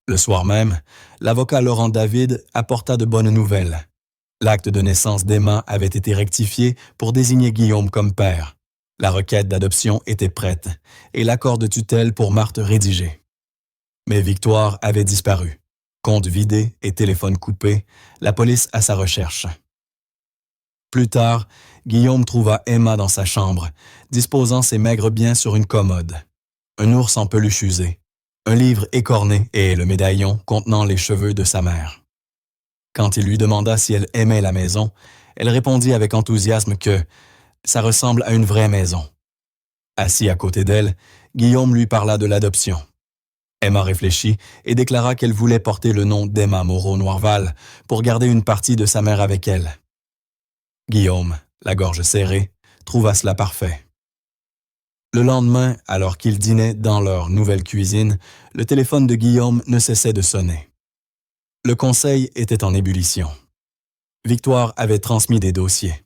Le soir même, l'avocat Laurent David apporta de bonnes nouvelles. L'acte de naissance d'Emma avait été rectifié pour désigner Guillaume comme père. La requête d'adoption était prête et l'accord de tutelle pour Marthe rédigé. Mais Victoire avait disparu. Compte vidé et téléphone coupé, la police à sa recherche. Plus tard, Guillaume trouva Emma dans sa chambre, disposant ses maigres biens sur une commode. Un ours en peluche usé, un livre écorné et le médaillon contenant les cheveux de sa mère. Quand il lui demanda si elle aimait la maison, elle répondit avec enthousiasme que « ça ressemble à une vraie maison ». Assis à côté d'elle, Guillaume lui parla de l'adoption. Emma réfléchit et déclara qu'elle voulait porter le nom d'Emma Moreau-Noirval pour garder une partie de sa mère avec elle. Guillaume, la gorge serrée, trouva cela parfait. Le lendemain, alors qu'ils dînaient dans leur nouvelle cuisine, le téléphone de Guillaume ne cessait de sonner. Le conseil était en ébullition. Victoire avait transmis des dossiers,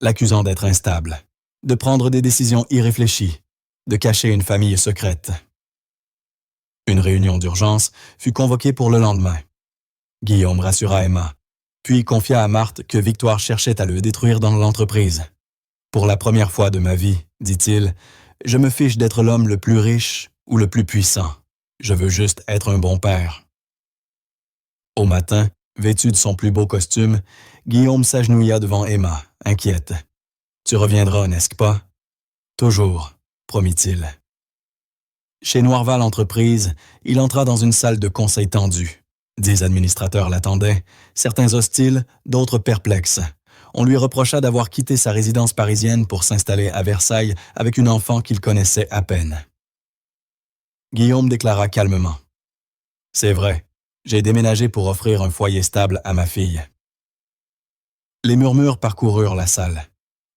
l'accusant d'être instable, de prendre des décisions irréfléchies, de cacher une famille secrète. Une réunion d'urgence fut convoquée pour le lendemain. Guillaume rassura Emma, puis confia à Marthe que Victoire cherchait à le détruire dans l'entreprise. « Pour la première fois de ma vie, dit-il, je me fiche d'être l'homme le plus riche ou le plus puissant. Je veux juste être un bon père. » Au matin, vêtu de son plus beau costume, Guillaume s'agenouilla devant Emma, inquiète. « Tu reviendras, n'est-ce pas? »« Toujours, promit-il. » Chez Noirval Entreprises, il entra dans une salle de conseil tendue. 10 administrateurs l'attendaient, certains hostiles, d'autres perplexes. On lui reprocha d'avoir quitté sa résidence parisienne pour s'installer à Versailles avec une enfant qu'il connaissait à peine. Guillaume déclara calmement. « C'est vrai, j'ai déménagé pour offrir un foyer stable à ma fille. » Les murmures parcoururent la salle.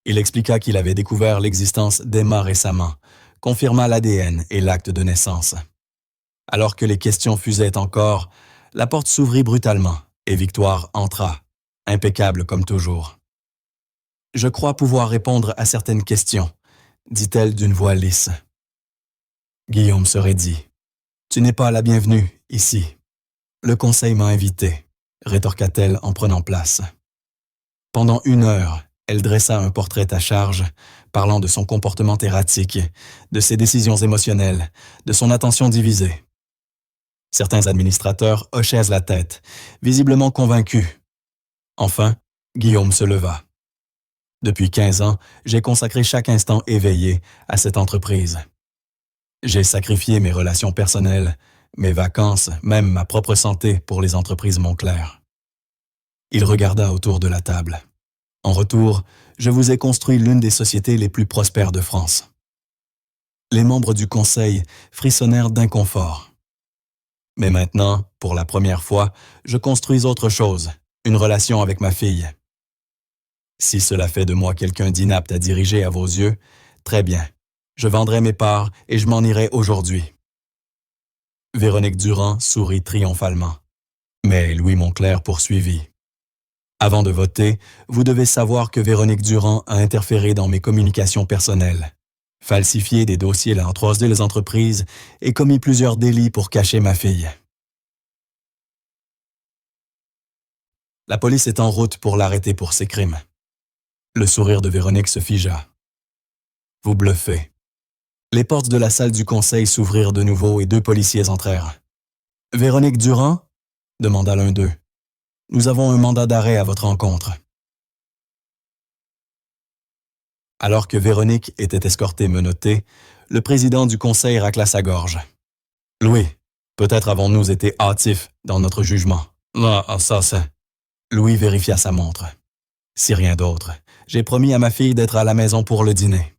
Il expliqua qu'il avait découvert l'existence d'Emma récemment, confirma l'ADN et l'acte de naissance. Alors que les questions fusaient encore, la porte s'ouvrit brutalement et Victoire entra, impeccable comme toujours. « Je crois pouvoir répondre à certaines questions, » dit-elle d'une voix lisse. Guillaume se raidit. « Tu n'es pas la bienvenue ici. Le conseil m'a invité, » rétorqua-t-elle en prenant place. Pendant 1 heure, elle dressa un portrait à charge, parlant de son comportement erratique, de ses décisions émotionnelles, de son attention divisée. Certains administrateurs hochaient la tête, visiblement convaincus. Enfin, Guillaume se leva. « Depuis 15 ans, j'ai consacré chaque instant éveillé à cette entreprise. J'ai sacrifié mes relations personnelles, mes vacances, même ma propre santé pour les entreprises Montclair. » Il regarda autour de la table. « En retour, je vous ai construit l'une des sociétés les plus prospères de France. » Les membres du conseil frissonnèrent d'inconfort. « Mais maintenant, pour la première fois, je construis autre chose, une relation avec ma fille. Si cela fait de moi quelqu'un d'inapte à diriger à vos yeux, très bien, je vendrai mes parts et je m'en irai aujourd'hui. » Véronique Durand sourit triomphalement. Mais Louis Montclair poursuivit. « Avant de voter, vous devez savoir que Véronique Durand a interféré dans mes communications personnelles, falsifié des dossiers en 3D les entreprises et commis plusieurs délits pour cacher ma fille. » La police est en route pour l'arrêter pour ces crimes. Le sourire de Véronique se figea. « Vous bluffez. » Les portes de la salle du conseil s'ouvrirent de nouveau et 2 policiers entrèrent. « Véronique Durand ?» demanda l'un d'eux. « Nous avons un mandat d'arrêt à votre encontre. » Alors que Véronique était escortée menottée, le président du conseil racla sa gorge. « Louis, peut-être avons-nous été hâtifs dans notre jugement. » « Ah, ça. » Louis vérifia sa montre. « Si rien d'autre, j'ai promis à ma fille d'être à la maison pour le dîner. »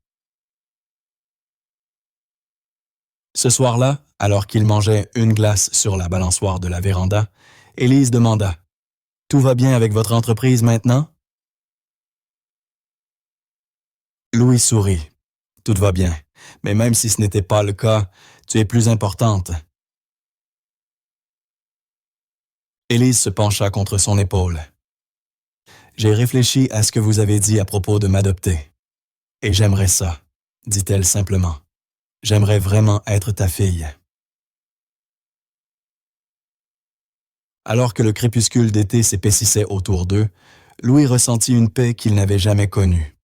Ce soir-là, alors qu'il mangeait une glace sur la balançoire de la véranda, Élise demanda « Tout va bien avec votre entreprise maintenant? » Louis sourit. « Tout va bien, mais même si ce n'était pas le cas, tu es plus importante. » Élise se pencha contre son épaule. « J'ai réfléchi à ce que vous avez dit à propos de m'adopter. Et j'aimerais ça, » dit-elle simplement. « J'aimerais vraiment être ta fille. » Alors que le crépuscule d'été s'épaississait autour d'eux, Louis ressentit une paix qu'il n'avait jamais connue.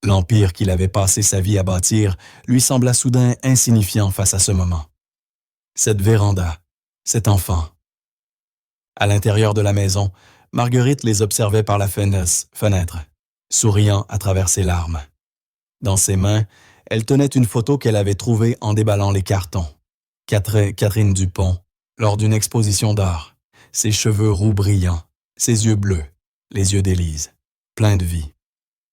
L'empire qu'il avait passé sa vie à bâtir lui sembla soudain insignifiant face à ce moment. Cette véranda, cet enfant. À l'intérieur de la maison, Marguerite les observait par la fenêtre. souriant à travers ses larmes. Dans ses mains, elle tenait une photo qu'elle avait trouvée en déballant les cartons. Catherine Dupont, lors d'une exposition d'art, ses cheveux roux brillants, ses yeux bleus, les yeux d'Élise, pleins de vie.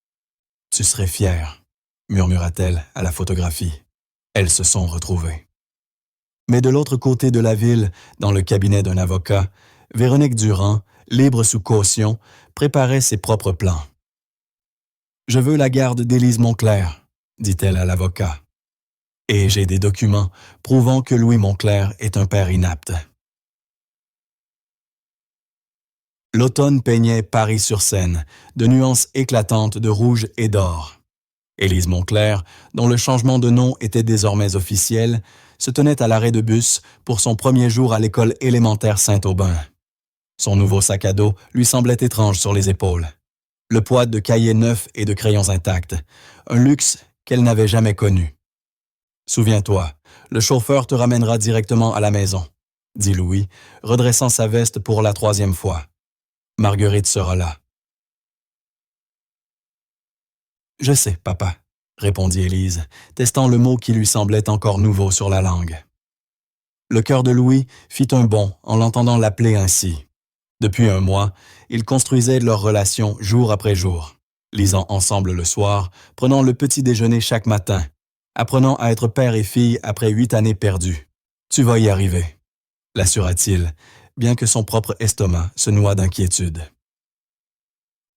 « Tu serais fière », murmura-t-elle à la photographie. Elles se sont retrouvées. Mais de l'autre côté de la ville, dans le cabinet d'un avocat, Véronique Durand, libre sous caution, préparait ses propres plans. « Je veux la garde d'Élise Monclerc », dit-elle à l'avocat. « Et j'ai des documents prouvant que Louis Monclerc est un père inapte. » L'automne peignait Paris-sur-Seine, de nuances éclatantes de rouge et d'or. Élise Monclerc, dont le changement de nom était désormais officiel, se tenait à l'arrêt de bus pour son premier jour à l'école élémentaire Saint-Aubin. Son nouveau sac à dos lui semblait étrange sur les épaules. Le poids de cahiers neufs et de crayons intacts, un luxe qu'elle n'avait jamais connu. « Souviens-toi, le chauffeur te ramènera directement à la maison, » dit Louis, redressant sa veste pour la 3e fois. « Marguerite sera là. »« Je sais, papa, » répondit Élise, testant le mot qui lui semblait encore nouveau sur la langue. Le cœur de Louis fit un bond en l'entendant l'appeler ainsi. Depuis un mois, ils construisaient leur relation jour après jour, lisant ensemble le soir, prenant le petit déjeuner chaque matin, apprenant à être père et fille après 8 années perdues. « Tu vas y arriver », l'assura-t-il, bien que son propre estomac se noie d'inquiétude.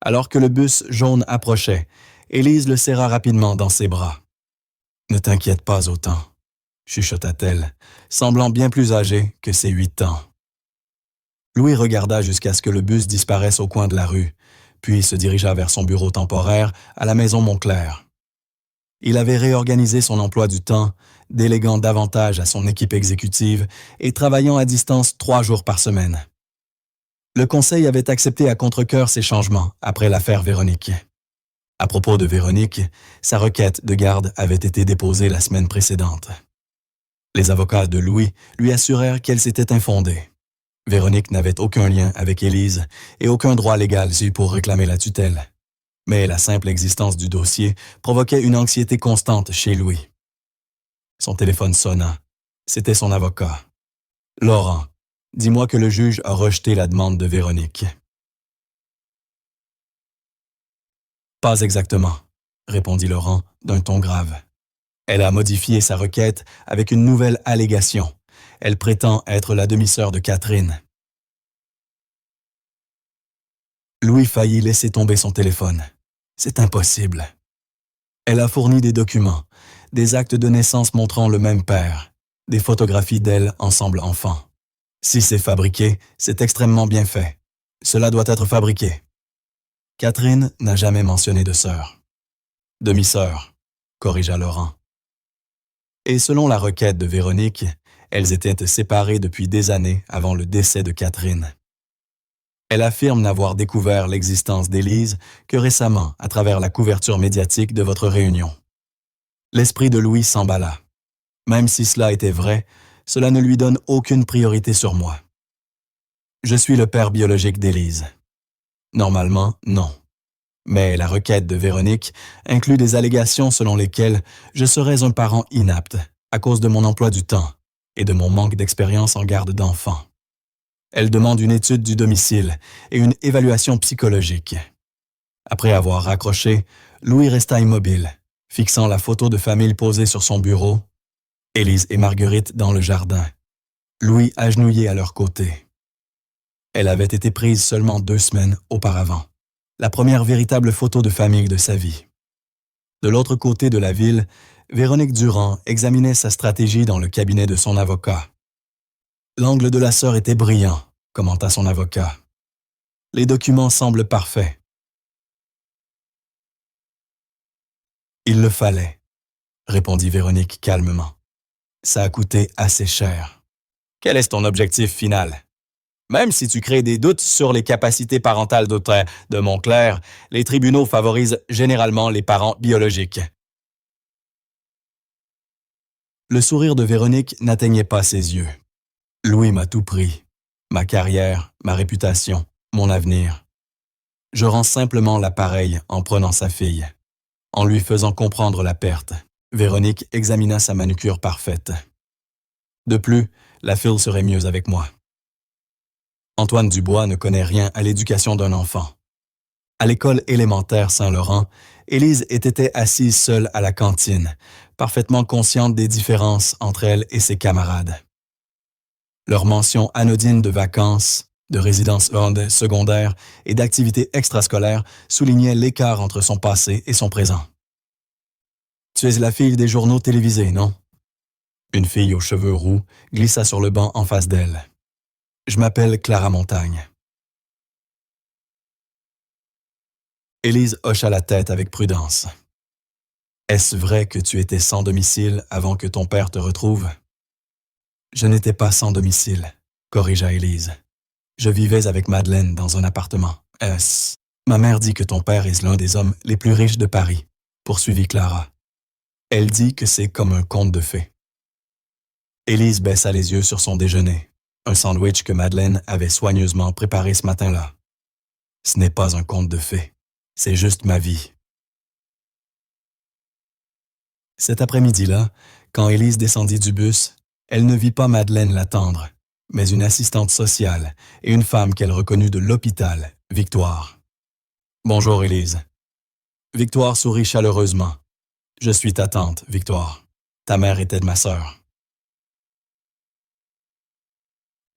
Alors que le bus jaune approchait, Élise le serra rapidement dans ses bras. « Ne t'inquiète pas autant », chuchota-t-elle, semblant bien plus âgée que ses 8 ans. Louis regarda jusqu'à ce que le bus disparaisse au coin de la rue, puis se dirigea vers son bureau temporaire à la maison Monclerc. Il avait réorganisé son emploi du temps, déléguant davantage à son équipe exécutive et travaillant à distance 3 jours par semaine. Le conseil avait accepté à contre-cœur ces changements après l'affaire Véronique. À propos de Véronique, sa requête de garde avait été déposée la semaine précédente. Les avocats de Louis lui assurèrent qu'elle s'était infondée. Véronique n'avait aucun lien avec Élise et aucun droit légal pour réclamer la tutelle. Mais la simple existence du dossier provoquait une anxiété constante chez Louis. Son téléphone sonna. C'était son avocat. « Laurent, dis-moi que le juge a rejeté la demande de Véronique. » « Pas exactement, » répondit Laurent d'un ton grave. « Elle a modifié sa requête avec une nouvelle allégation. Elle prétend être la demi-sœur de Catherine. » Louis faillit laisser tomber son téléphone. C'est impossible. Elle a fourni des documents, des actes de naissance montrant le même père, des photographies d'elle ensemble enfants. Si c'est fabriqué, c'est extrêmement bien fait. Cela doit être fabriqué. Catherine n'a jamais mentionné de sœur. Demi-sœur, corrigea Laurent. Et selon la requête de Véronique, elles étaient séparées depuis des années avant le décès de Catherine. Elle affirme n'avoir découvert l'existence d'Élise que récemment à travers la couverture médiatique de votre réunion. L'esprit de Louis s'emballa. Même si cela était vrai, cela ne lui donne aucune priorité sur moi. Je suis le père biologique d'Élise. Normalement, non. Mais la requête de Véronique inclut des allégations selon lesquelles je serais un parent inapte à cause de mon emploi du temps et de mon manque d'expérience en garde d'enfants. Elle demande une étude du domicile et une évaluation psychologique. Après avoir raccroché, Louis resta immobile, fixant la photo de famille posée sur son bureau, Élise et Marguerite dans le jardin, Louis agenouillé à leur côté. Elle avait été prise seulement 2 semaines auparavant, la première véritable photo de famille de sa vie. De l'autre côté de la ville, Véronique Durand examinait sa stratégie dans le cabinet de son avocat. L'angle de la sœur était brillant, commenta son avocat. Les documents semblent parfaits. Il le fallait, répondit Véronique calmement. Ça a coûté assez cher. Quel est ton objectif final? Même si tu crées des doutes sur les capacités parentales de Monclerc, les tribunaux favorisent généralement les parents biologiques. Le sourire de Véronique n'atteignait pas ses yeux. Louis m'a tout pris. Ma carrière, ma réputation, mon avenir. Je rends simplement l'appareil en prenant sa fille. En lui faisant comprendre la perte, Véronique examina sa manucure parfaite. De plus, la fille serait mieux avec moi. Antoine Dubois ne connaît rien à l'éducation d'un enfant. À l'école élémentaire Saint-Laurent, Élise était assise seule à la cantine, parfaitement consciente des différences entre elle et ses camarades. Leurs mentions anodines de vacances, de résidences secondaires et d'activités extrascolaires soulignaient l'écart entre son passé et son présent. Tu es la fille des journaux télévisés, non? Une fille aux cheveux roux glissa sur le banc en face d'elle. Je m'appelle Clara Montagne. Élise hocha la tête avec prudence. Est-ce vrai que tu étais sans domicile avant que ton père te retrouve? Je n'étais pas sans domicile, corrigea Élise. Je vivais avec Madeleine dans un appartement. Ma mère dit que ton père est l'un des hommes les plus riches de Paris, poursuivit Clara. Elle dit que c'est comme un conte de fées. Élise baissa les yeux sur son déjeuner, un sandwich que Madeleine avait soigneusement préparé ce matin-là. Ce n'est pas un conte de fées, c'est juste ma vie. Cet après-midi-là, quand Élise descendit du bus, elle ne vit pas Madeleine l'attendre, mais une assistante sociale et une femme qu'elle reconnut de l'hôpital, Victoire. « Bonjour, Élise. » Victoire sourit chaleureusement. « Je suis ta tante, Victoire. Ta mère était de ma sœur. »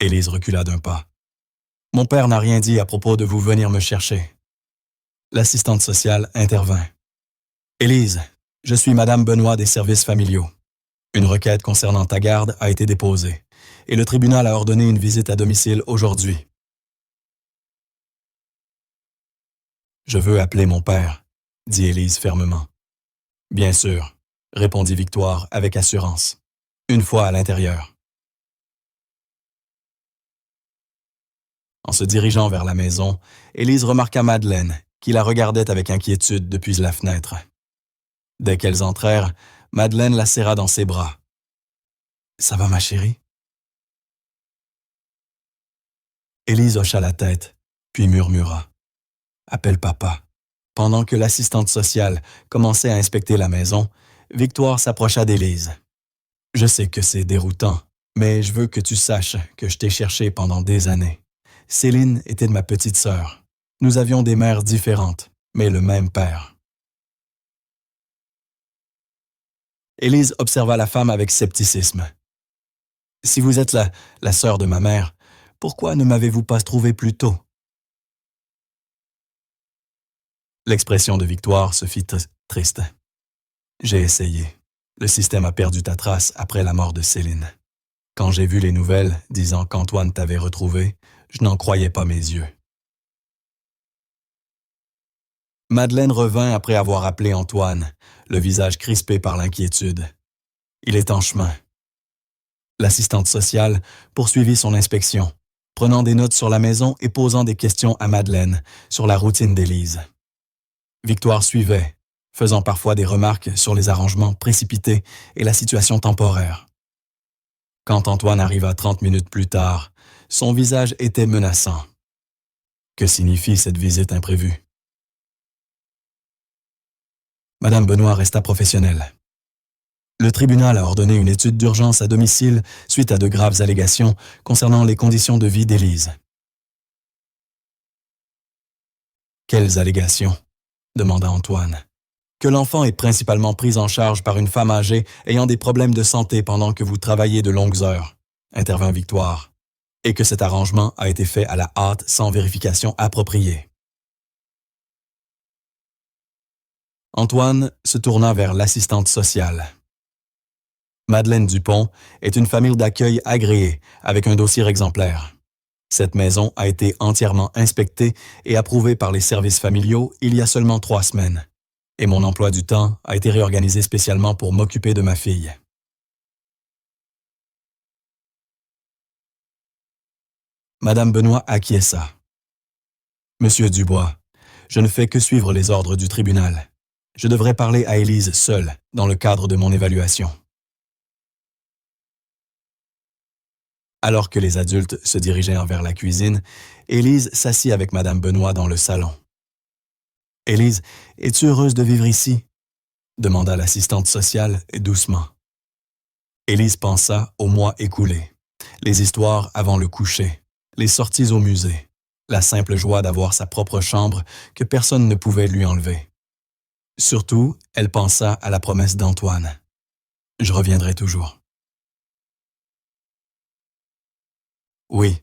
Élise recula d'un pas. « Mon père n'a rien dit à propos de vous venir me chercher. » L'assistante sociale intervint. « Élise, je suis Madame Benoît des services familiaux. Une requête concernant ta garde a été déposée, et le tribunal a ordonné une visite à domicile aujourd'hui. » « Je veux appeler mon père, » dit Élise fermement. « Bien sûr, » répondit Victoire avec assurance. « Une fois à l'intérieur. » En se dirigeant vers la maison, Élise remarqua Madeleine, qui la regardait avec inquiétude depuis la fenêtre. Dès qu'elles entrèrent, Madeleine la serra dans ses bras. « Ça va, ma chérie? » Élise hocha la tête, puis murmura. « Appelle papa. » Pendant que l'assistante sociale commençait à inspecter la maison, Victoire s'approcha d'Élise. « Je sais que c'est déroutant, mais je veux que tu saches que je t'ai cherché pendant des années. Céline était de ma petite sœur. Nous avions des mères différentes, mais le même père. » Élise observa la femme avec scepticisme. « Si vous êtes la sœur de ma mère, pourquoi ne m'avez-vous pas trouvé plus tôt? » L'expression de Victoire se fit triste. « J'ai essayé. Le système a perdu ta trace après la mort de Céline. Quand j'ai vu les nouvelles disant qu'Antoine t'avait retrouvé, je n'en croyais pas mes yeux. » Madeleine revint après avoir appelé Antoine, le visage crispé par l'inquiétude. « Il est en chemin. » L'assistante sociale poursuivit son inspection, prenant des notes sur la maison et posant des questions à Madeleine sur la routine d'Élise. Victoire suivait, faisant parfois des remarques sur les arrangements précipités et la situation temporaire. Quand Antoine arriva 30 minutes plus tard, son visage était menaçant. Que signifie cette visite imprévue? Madame Benoît resta professionnelle. Le tribunal a ordonné une étude d'urgence à domicile suite à de graves allégations concernant les conditions de vie d'Élise. Quelles allégations? Demanda Antoine. Que l'enfant est principalement pris en charge par une femme âgée ayant des problèmes de santé pendant que vous travaillez de longues heures, intervint Victoire, et que cet arrangement a été fait à la hâte sans vérification appropriée. Antoine se tourna vers l'assistante sociale. Madeleine Dupont est une famille d'accueil agréée avec un dossier exemplaire. Cette maison a été entièrement inspectée et approuvée par les services familiaux il y a seulement 3 semaines. Et mon emploi du temps a été réorganisé spécialement pour m'occuper de ma fille. Madame Benoît acquiesça. Monsieur Dubois, je ne fais que suivre les ordres du tribunal. Je devrais parler à Élise seule dans le cadre de mon évaluation. Alors que les adultes se dirigeaient vers la cuisine, Élise s'assit avec Madame Benoît dans le salon. Élise, es-tu heureuse de vivre ici? Demanda l'assistante sociale doucement. Élise pensa aux mois écoulés, les histoires avant le coucher, les sorties au musée, la simple joie d'avoir sa propre chambre que personne ne pouvait lui enlever. Surtout, elle pensa à la promesse d'Antoine. Je reviendrai toujours. Oui,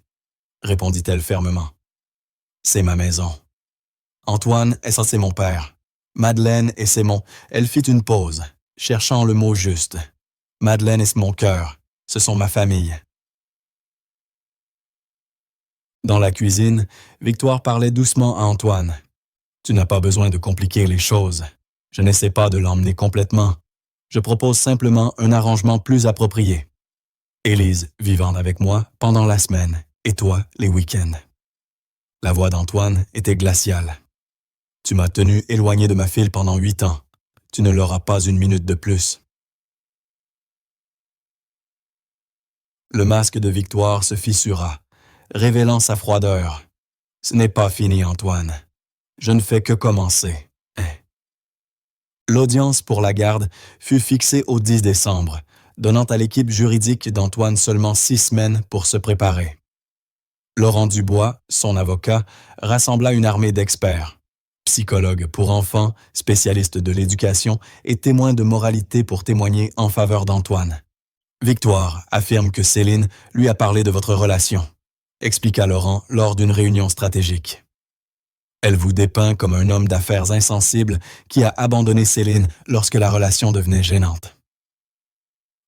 répondit-elle fermement. C'est ma maison. Antoine est censé mon père. Madeleine est c'est mon... Elle fit une pause, cherchant le mot juste. Madeleine est mon cœur. Ce sont ma famille. Dans la cuisine, Victoire parlait doucement à Antoine. Tu n'as pas besoin de compliquer les choses. Je n'essaie pas de l'emmener complètement. Je propose simplement un arrangement plus approprié. Élise vivant avec moi pendant la semaine et toi les week-ends. La voix d'Antoine était glaciale. Tu m'as tenu éloigné de ma fille pendant 8 ans. Tu ne l'auras pas une minute de plus. Le masque de Victoire se fissura, révélant sa froideur. Ce n'est pas fini, Antoine. Je ne fais que commencer. L'audience pour la garde fut fixée au 10 décembre, donnant à l'équipe juridique d'Antoine seulement 6 semaines pour se préparer. Laurent Dubois, son avocat, rassembla une armée d'experts, psychologues pour enfants, spécialistes de l'éducation et témoins de moralité pour témoigner en faveur d'Antoine. Victoire affirme que Céline lui a parlé de votre relation, expliqua Laurent lors d'une réunion stratégique. Elle vous dépeint comme un homme d'affaires insensible qui a abandonné Céline lorsque la relation devenait gênante.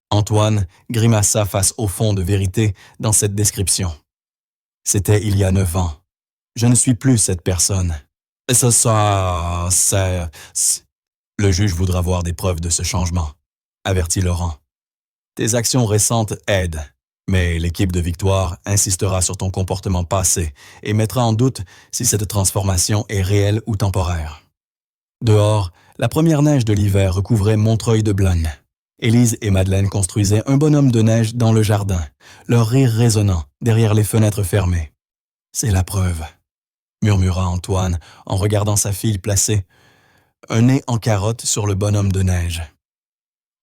Antoine grimaça face au fond de vérité dans cette description. C'était il y a 9 ans. Je ne suis plus cette personne. Le juge voudra voir des preuves de ce changement, avertit Laurent. Tes actions récentes aident, mais l'équipe de Victoire insistera sur ton comportement passé et mettra en doute si cette transformation est réelle ou temporaire. Dehors, la première neige de l'hiver recouvrait Montreuil de Blogne. Élise et Madeleine construisaient un bonhomme de neige dans le jardin, leur rire résonnant derrière les fenêtres fermées. C'est la preuve, murmura Antoine en regardant sa fille placée, un nez en carotte sur le bonhomme de neige.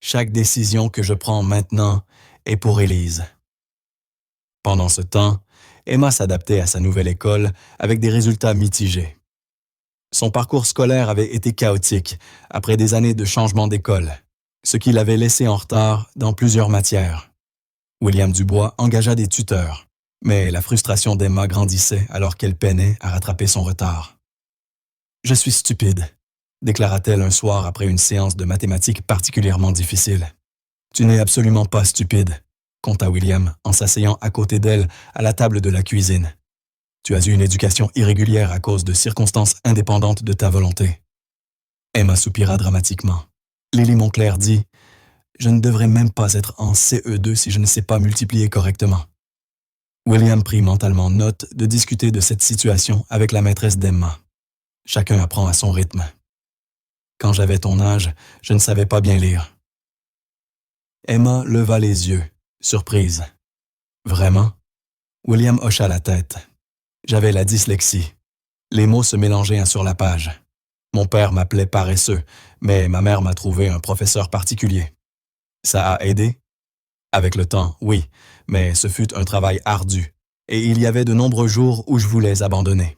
Chaque décision que je prends maintenant est pour Élise. Pendant ce temps, Emma s'adaptait à sa nouvelle école avec des résultats mitigés. Son parcours scolaire avait été chaotique après des années de changement d'école, ce qui l'avait laissé en retard dans plusieurs matières. William Dubois engagea des tuteurs, mais la frustration d'Emma grandissait alors qu'elle peinait à rattraper son retard. « Je suis stupide », déclara-t-elle un soir après une séance de mathématiques particulièrement difficile. « Tu n'es absolument pas stupide », conta William en s'asseyant à côté d'elle à la table de la cuisine. « Tu as eu une éducation irrégulière à cause de circonstances indépendantes de ta volonté. » Emma soupira dramatiquement. Lily Monclair dit « Je ne devrais même pas être en CE2 si je ne sais pas multiplier correctement. » William prit mentalement note de discuter de cette situation avec la maîtresse d'Emma. Chacun apprend à son rythme. Quand j'avais ton âge, je ne savais pas bien lire. Emma leva les yeux, surprise. Vraiment? William hocha la tête. J'avais la dyslexie. Les mots se mélangeaient sur la page. Mon père m'appelait paresseux, mais ma mère m'a trouvé un professeur particulier. Ça a aidé? Avec le temps, oui, mais ce fut un travail ardu, et il y avait de nombreux jours où je voulais abandonner.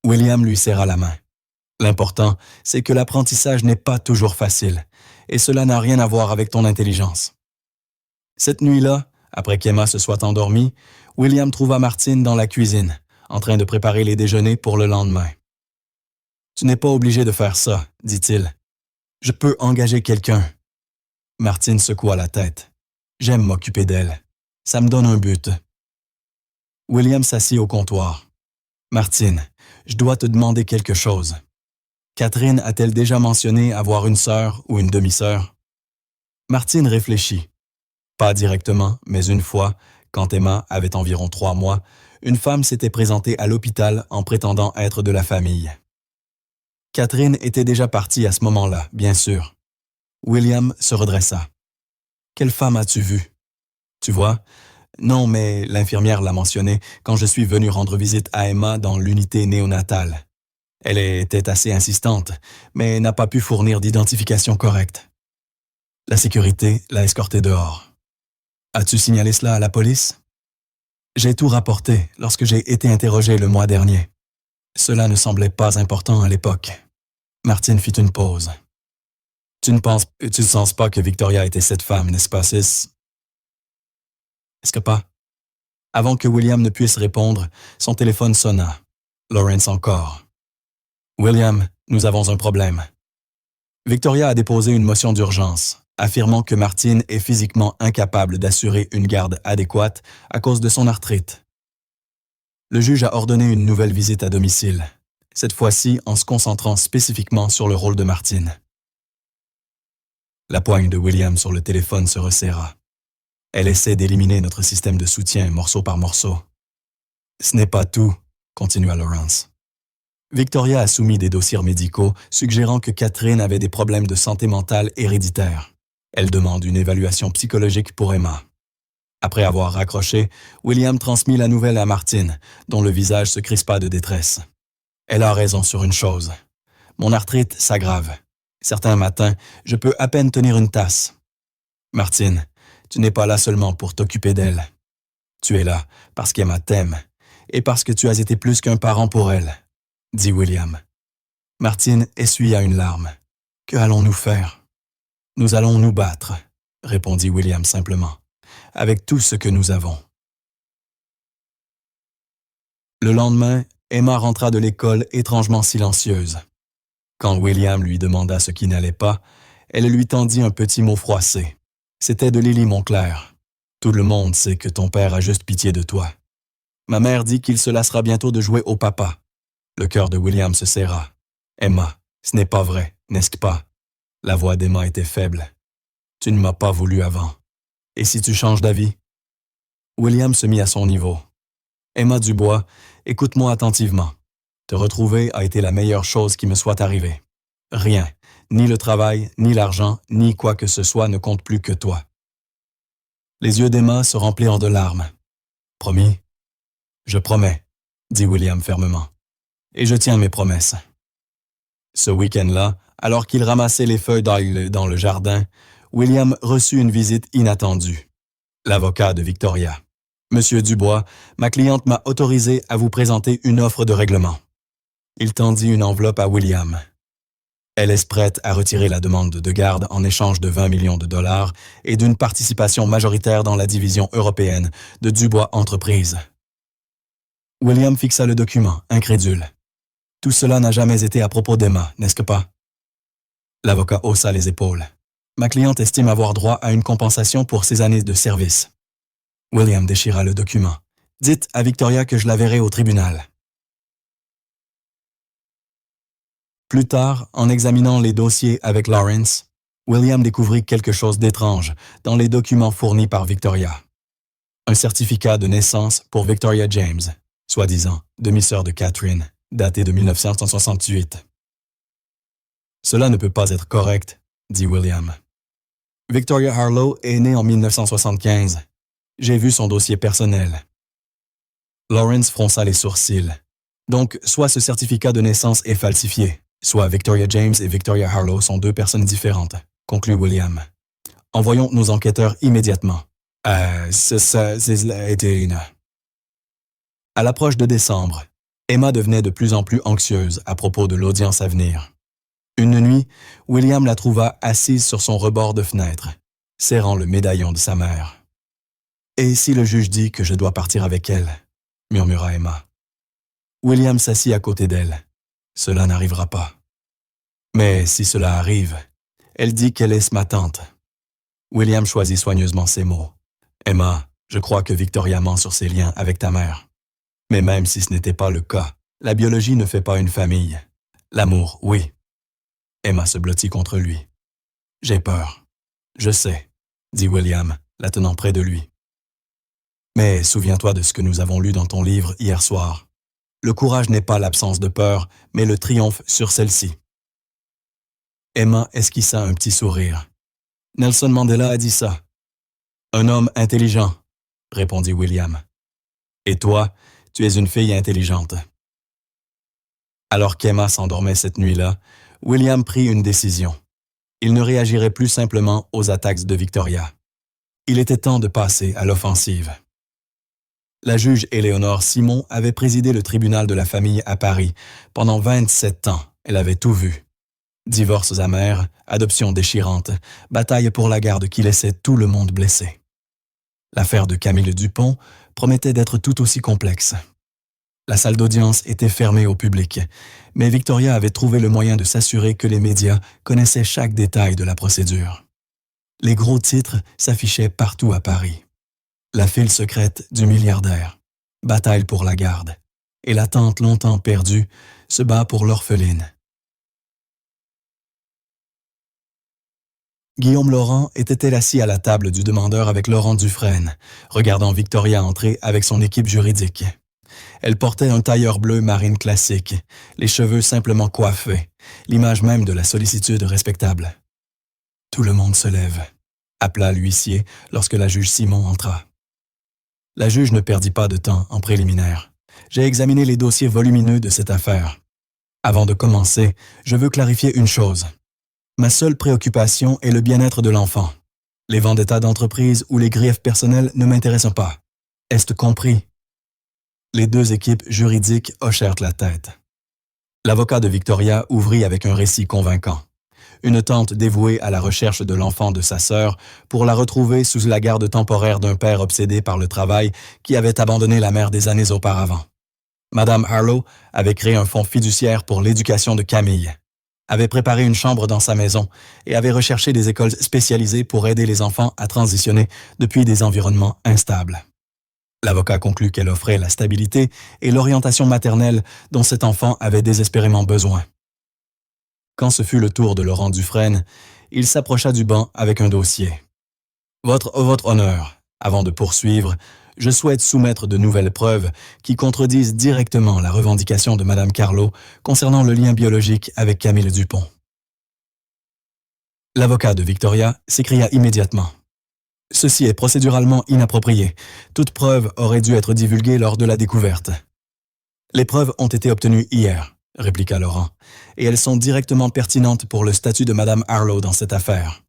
William lui serra la main. L'important, c'est que l'apprentissage n'est pas toujours facile, et cela n'a rien à voir avec ton intelligence. Cette nuit-là, après qu'Emma se soit endormie, William trouva Martine dans la cuisine, en train de préparer les déjeuners pour le lendemain. « Tu n'es pas obligé de faire ça, dit-il. Je peux engager quelqu'un. » Martine secoua la tête. « J'aime m'occuper d'elle. Ça me donne un but. » William s'assit au comptoir. « Martine, je dois te demander quelque chose. Catherine a-t-elle déjà mentionné avoir une sœur ou une demi-sœur? » Martine réfléchit. Pas directement, mais une fois, quand Emma avait environ 3 mois, une femme s'était présentée à l'hôpital en prétendant être de la famille. Catherine était déjà partie à ce moment-là, bien sûr. William se redressa. « Quelle femme as-tu vue? »« Tu vois? Non, mais l'infirmière l'a mentionné quand je suis venu rendre visite à Emma dans l'unité néonatale. Elle était assez insistante, mais n'a pas pu fournir d'identification correcte. La sécurité l'a escortée dehors. As-tu signalé cela à la police? J'ai tout rapporté lorsque j'ai été interrogé le mois dernier. Cela ne semblait pas important à l'époque. Martine fit une pause. Tu ne penses pas que Victoria était cette femme, n'est-ce pas, Sis? Est-ce que pas? Avant que William ne puisse répondre, son téléphone sonna. Lawrence encore. William, nous avons un problème. Victoria a déposé une motion d'urgence, affirmant que Martine est physiquement incapable d'assurer une garde adéquate à cause de son arthrite. Le juge a ordonné une nouvelle visite à domicile, cette fois-ci en se concentrant spécifiquement sur le rôle de Martine. La poigne de William sur le téléphone se resserra. Elle essaie d'éliminer notre système de soutien morceau par morceau. Ce n'est pas tout, continua Lawrence. Victoria a soumis des dossiers médicaux suggérant que Catherine avait des problèmes de santé mentale héréditaires. Elle demande une évaluation psychologique pour Emma. Après avoir raccroché, William transmit la nouvelle à Martine, dont le visage se crispa de détresse. Elle a raison sur une chose. Mon arthrite s'aggrave. Certains matins, je peux à peine tenir une tasse. Martine, tu n'es pas là seulement pour t'occuper d'elle. Tu es là parce qu'Emma t'aime et parce que tu as été plus qu'un parent pour elle, dit William. Martine essuya une larme. Que allons-nous faire? Nous allons nous battre, répondit William simplement, avec tout ce que nous avons. Le lendemain, Emma rentra de l'école étrangement silencieuse. Quand William lui demanda ce qui n'allait pas, elle lui tendit un petit mot froissé. C'était de Lily Montclair. Tout le monde sait que ton père a juste pitié de toi. Ma mère dit qu'il se lassera bientôt de jouer au papa. Le cœur de William se serra. Emma, ce n'est pas vrai, n'est-ce pas? La voix d'Emma était faible. Tu ne m'as pas voulu avant. Et si tu changes d'avis? William se mit à son niveau. Emma Dubois, écoute-moi attentivement. Te retrouver a été la meilleure chose qui me soit arrivée. Rien, ni le travail, ni l'argent, ni quoi que ce soit ne compte plus que toi. Les yeux d'Emma se remplirent de larmes. Promis? Je promets, dit William fermement. Et je tiens mes promesses. Ce week-end-là, alors qu'il ramassait les feuilles dans le jardin, William reçut une visite inattendue. L'avocat de Victoria. Monsieur Dubois, ma cliente m'a autorisé à vous présenter une offre de règlement. Il tendit une enveloppe à William. Elle est prête à retirer la demande de garde en échange de 20 millions de dollars et d'une participation majoritaire dans la division européenne de Dubois Entreprises. William fixa le document, incrédule. Tout cela n'a jamais été à propos d'Emma, n'est-ce pas? L'avocat haussa les épaules. Ma cliente estime avoir droit à une compensation pour ses années de service. William déchira le document. Dites à Victoria que je la verrai au tribunal. Plus tard, en examinant les dossiers avec Lawrence, William découvrit quelque chose d'étrange dans les documents fournis par Victoria. Un certificat de naissance pour Victoria James, soi-disant demi-sœur de Catherine, daté de 1968. Cela ne peut pas être correct, dit William. Victoria Harlow est née en 1975. J'ai vu son dossier personnel. Lawrence fronça les sourcils. Donc, soit ce certificat de naissance est falsifié, soit Victoria James et Victoria Harlow sont deux personnes différentes, conclut William. Envoyons nos enquêteurs immédiatement. C'est été une... À l'approche de décembre, Emma devenait de plus en plus anxieuse à propos de l'audience à venir. Une nuit, William la trouva assise sur son rebord de fenêtre, serrant le médaillon de sa mère. « Et si le juge dit que je dois partir avec elle ?» murmura Emma. William s'assit à côté d'elle. « Cela n'arrivera pas. » Mais si cela arrive, elle dit qu'elle est ma tante. William choisit soigneusement ses mots. « Emma, je crois que Victoria ment sur ses liens avec ta mère. Mais même si ce n'était pas le cas, la biologie ne fait pas une famille. L'amour, oui. » Emma se blottit contre lui. « J'ai peur. Je sais, » dit William, la tenant près de lui. « Mais souviens-toi de ce que nous avons lu dans ton livre hier soir. Le courage n'est pas l'absence de peur, mais le triomphe sur celle-ci. » Emma esquissa un petit sourire. « Nelson Mandela a dit ça. »« Un homme intelligent, » répondit William. « Et toi, tu es une fille intelligente. » Alors qu'Emma s'endormait cette nuit-là, William prit une décision. Il ne réagirait plus simplement aux attaques de Victoria. Il était temps de passer à l'offensive. La juge Éléonore Simon avait présidé le tribunal de la famille à Paris. Pendant 27 ans, elle avait tout vu. Divorces amers, adoptions déchirantes, bataille pour la garde qui laissait tout le monde blessé. L'affaire de Camille Dupont promettait d'être tout aussi complexe. La salle d'audience était fermée au public, mais Victoria avait trouvé le moyen de s'assurer que les médias connaissaient chaque détail de la procédure. Les gros titres s'affichaient partout à Paris. La file secrète du milliardaire, bataille pour la garde, et la tante longtemps perdue se bat pour l'orpheline. Guillaume Laurent était assis à la table du demandeur avec Laurent Dufresne, regardant Victoria entrer avec son équipe juridique. Elle portait un tailleur bleu marine classique, les cheveux simplement coiffés, l'image même de la sollicitude respectable. Tout le monde se lève, appela l'huissier lorsque la juge Simon entra. La juge ne perdit pas de temps en préliminaire. J'ai examiné les dossiers volumineux de cette affaire. Avant de commencer, je veux clarifier une chose. Ma seule préoccupation est le bien-être de l'enfant. Les vendettas d'entreprise ou les griefs personnels ne m'intéressent pas. Est-ce compris? Les deux équipes juridiques hochèrent la tête. L'avocat de Victoria ouvrit avec un récit convaincant. Une tante dévouée à la recherche de l'enfant de sa sœur pour la retrouver sous la garde temporaire d'un père obsédé par le travail qui avait abandonné la mère des années auparavant. Madame Harlow avait créé un fonds fiduciaire pour l'éducation de Camille, avait préparé une chambre dans sa maison et avait recherché des écoles spécialisées pour aider les enfants à transitionner depuis des environnements instables. L'avocat conclut qu'elle offrait la stabilité et l'orientation maternelle dont cet enfant avait désespérément besoin. Quand ce fut le tour de Laurent Dufresne, il s'approcha du banc avec un dossier. Votre honneur, avant de poursuivre, je souhaite soumettre de nouvelles preuves qui contredisent directement la revendication de Madame Carlo concernant le lien biologique avec Camille Dupont. L'avocat de Victoria s'écria immédiatement. Ceci est procéduralement inapproprié. Toute preuve aurait dû être divulguée lors de la découverte. Les preuves ont été obtenues hier, répliqua Laurent, et elles sont directement pertinentes pour le statut de Madame Harlow dans cette affaire.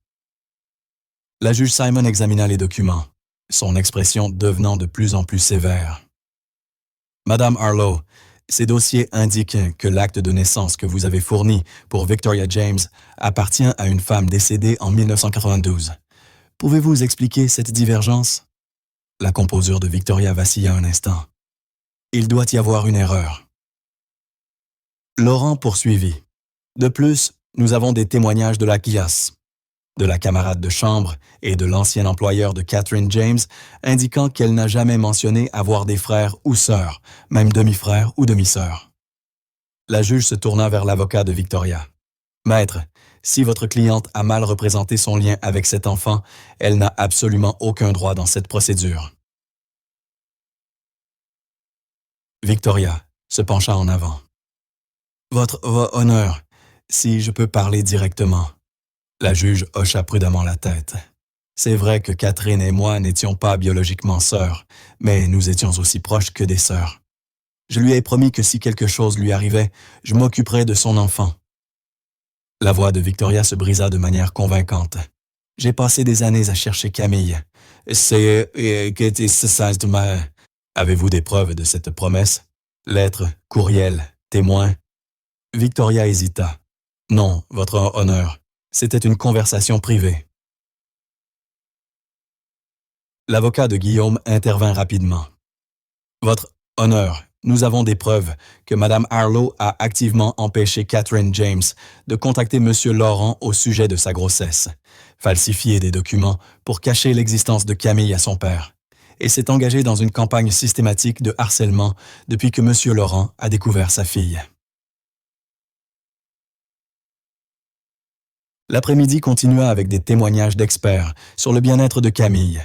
La juge Simon examina les documents, son expression devenant de plus en plus sévère. Madame Harlow, ces dossiers indiquent que l'acte de naissance que vous avez fourni pour Victoria James appartient à une femme décédée en 1992. Pouvez-vous expliquer cette divergence? La composure de Victoria vacilla un instant. Il doit y avoir une erreur. Laurent poursuivit. De plus, nous avons des témoignages de la Kias, de la camarade de chambre et de l'ancien employeur de Catherine James, indiquant qu'elle n'a jamais mentionné avoir des frères ou sœurs, même demi-frères ou demi-sœurs. La juge se tourna vers l'avocat de Victoria. Maître, si votre cliente a mal représenté son lien avec cet enfant, elle n'a absolument aucun droit dans cette procédure. Victoria se pencha en avant. Votre honneur, si je peux parler directement. La juge hocha prudemment la tête. C'est vrai que Catherine et moi n'étions pas biologiquement sœurs, mais nous étions aussi proches que des sœurs. Je lui ai promis que si quelque chose lui arrivait, je m'occuperais de son enfant. La voix de Victoria se brisa de manière convaincante. J'ai passé des années à chercher Camille. Avez-vous des preuves de cette promesse? Lettres, courriels, témoins? Victoria hésita. Non, votre honneur. C'était une conversation privée. L'avocat de Guillaume intervint rapidement. Votre honneur, nous avons des preuves que Madame Harlow a activement empêché Catherine James de contacter Monsieur Laurent au sujet de sa grossesse, falsifié des documents pour cacher l'existence de Camille à son père, et s'est engagée dans une campagne systématique de harcèlement depuis que Monsieur Laurent a découvert sa fille. L'après-midi continua avec des témoignages d'experts sur le bien-être de Camille,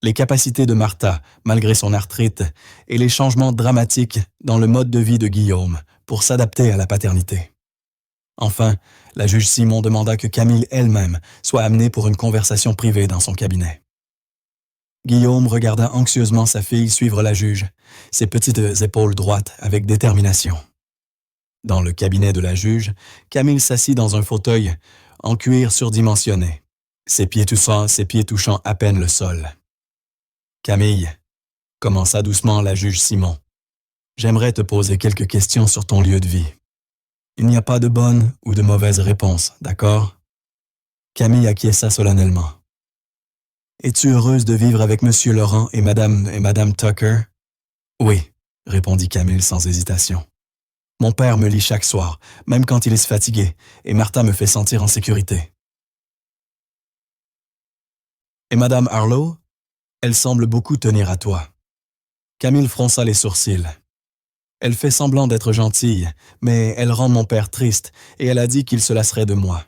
les capacités de Martha, malgré son arthrite, et les changements dramatiques dans le mode de vie de Guillaume pour s'adapter à la paternité. Enfin, la juge Simon demanda que Camille elle-même soit amenée pour une conversation privée dans son cabinet. Guillaume regarda anxieusement sa fille suivre la juge, ses petites épaules droites avec détermination. Dans le cabinet de la juge, Camille s'assit dans un fauteuil en cuir surdimensionné, ses pieds touchant à peine le sol. « Camille, » commença doucement la juge Simon, « j'aimerais te poser quelques questions sur ton lieu de vie. Il n'y a pas de bonne ou de mauvaise réponse, d'accord? » Camille acquiesça solennellement. « Es-tu heureuse de vivre avec Monsieur Laurent et Madame Tucker? » « Oui, » répondit Camille sans hésitation. « Mon père me lit chaque soir, même quand il est fatigué, et Martha me fait sentir en sécurité. » « Et Madame Harlow? Elle semble beaucoup tenir à toi. » Camille fronça les sourcils. « Elle fait semblant d'être gentille, mais elle rend mon père triste, et elle a dit qu'il se lasserait de moi. »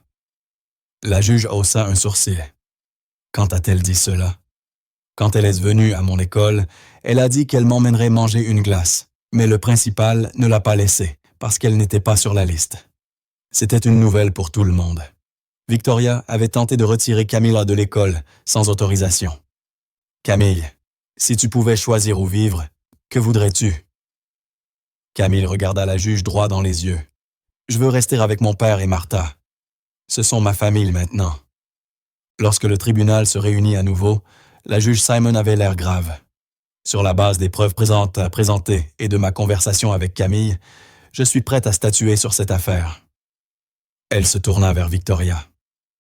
La juge haussa un sourcil. « Quand a-t-elle dit cela? » « Quand elle est venue à mon école, elle a dit qu'elle m'emmènerait manger une glace, mais le principal ne l'a pas laissée, parce qu'elle n'était pas sur la liste. C'était une nouvelle pour tout le monde. Victoria avait tenté de retirer Camilla de l'école, sans autorisation. « Camille, si tu pouvais choisir où vivre, que voudrais-tu? » Camille regarda la juge droit dans les yeux. « Je veux rester avec mon père et Martha. Ce sont ma famille maintenant. » Lorsque le tribunal se réunit à nouveau, la juge Simon avait l'air grave. Sur la base des preuves présentées et de ma conversation avec Camille, je suis prête à statuer sur cette affaire. Elle se tourna vers Victoria.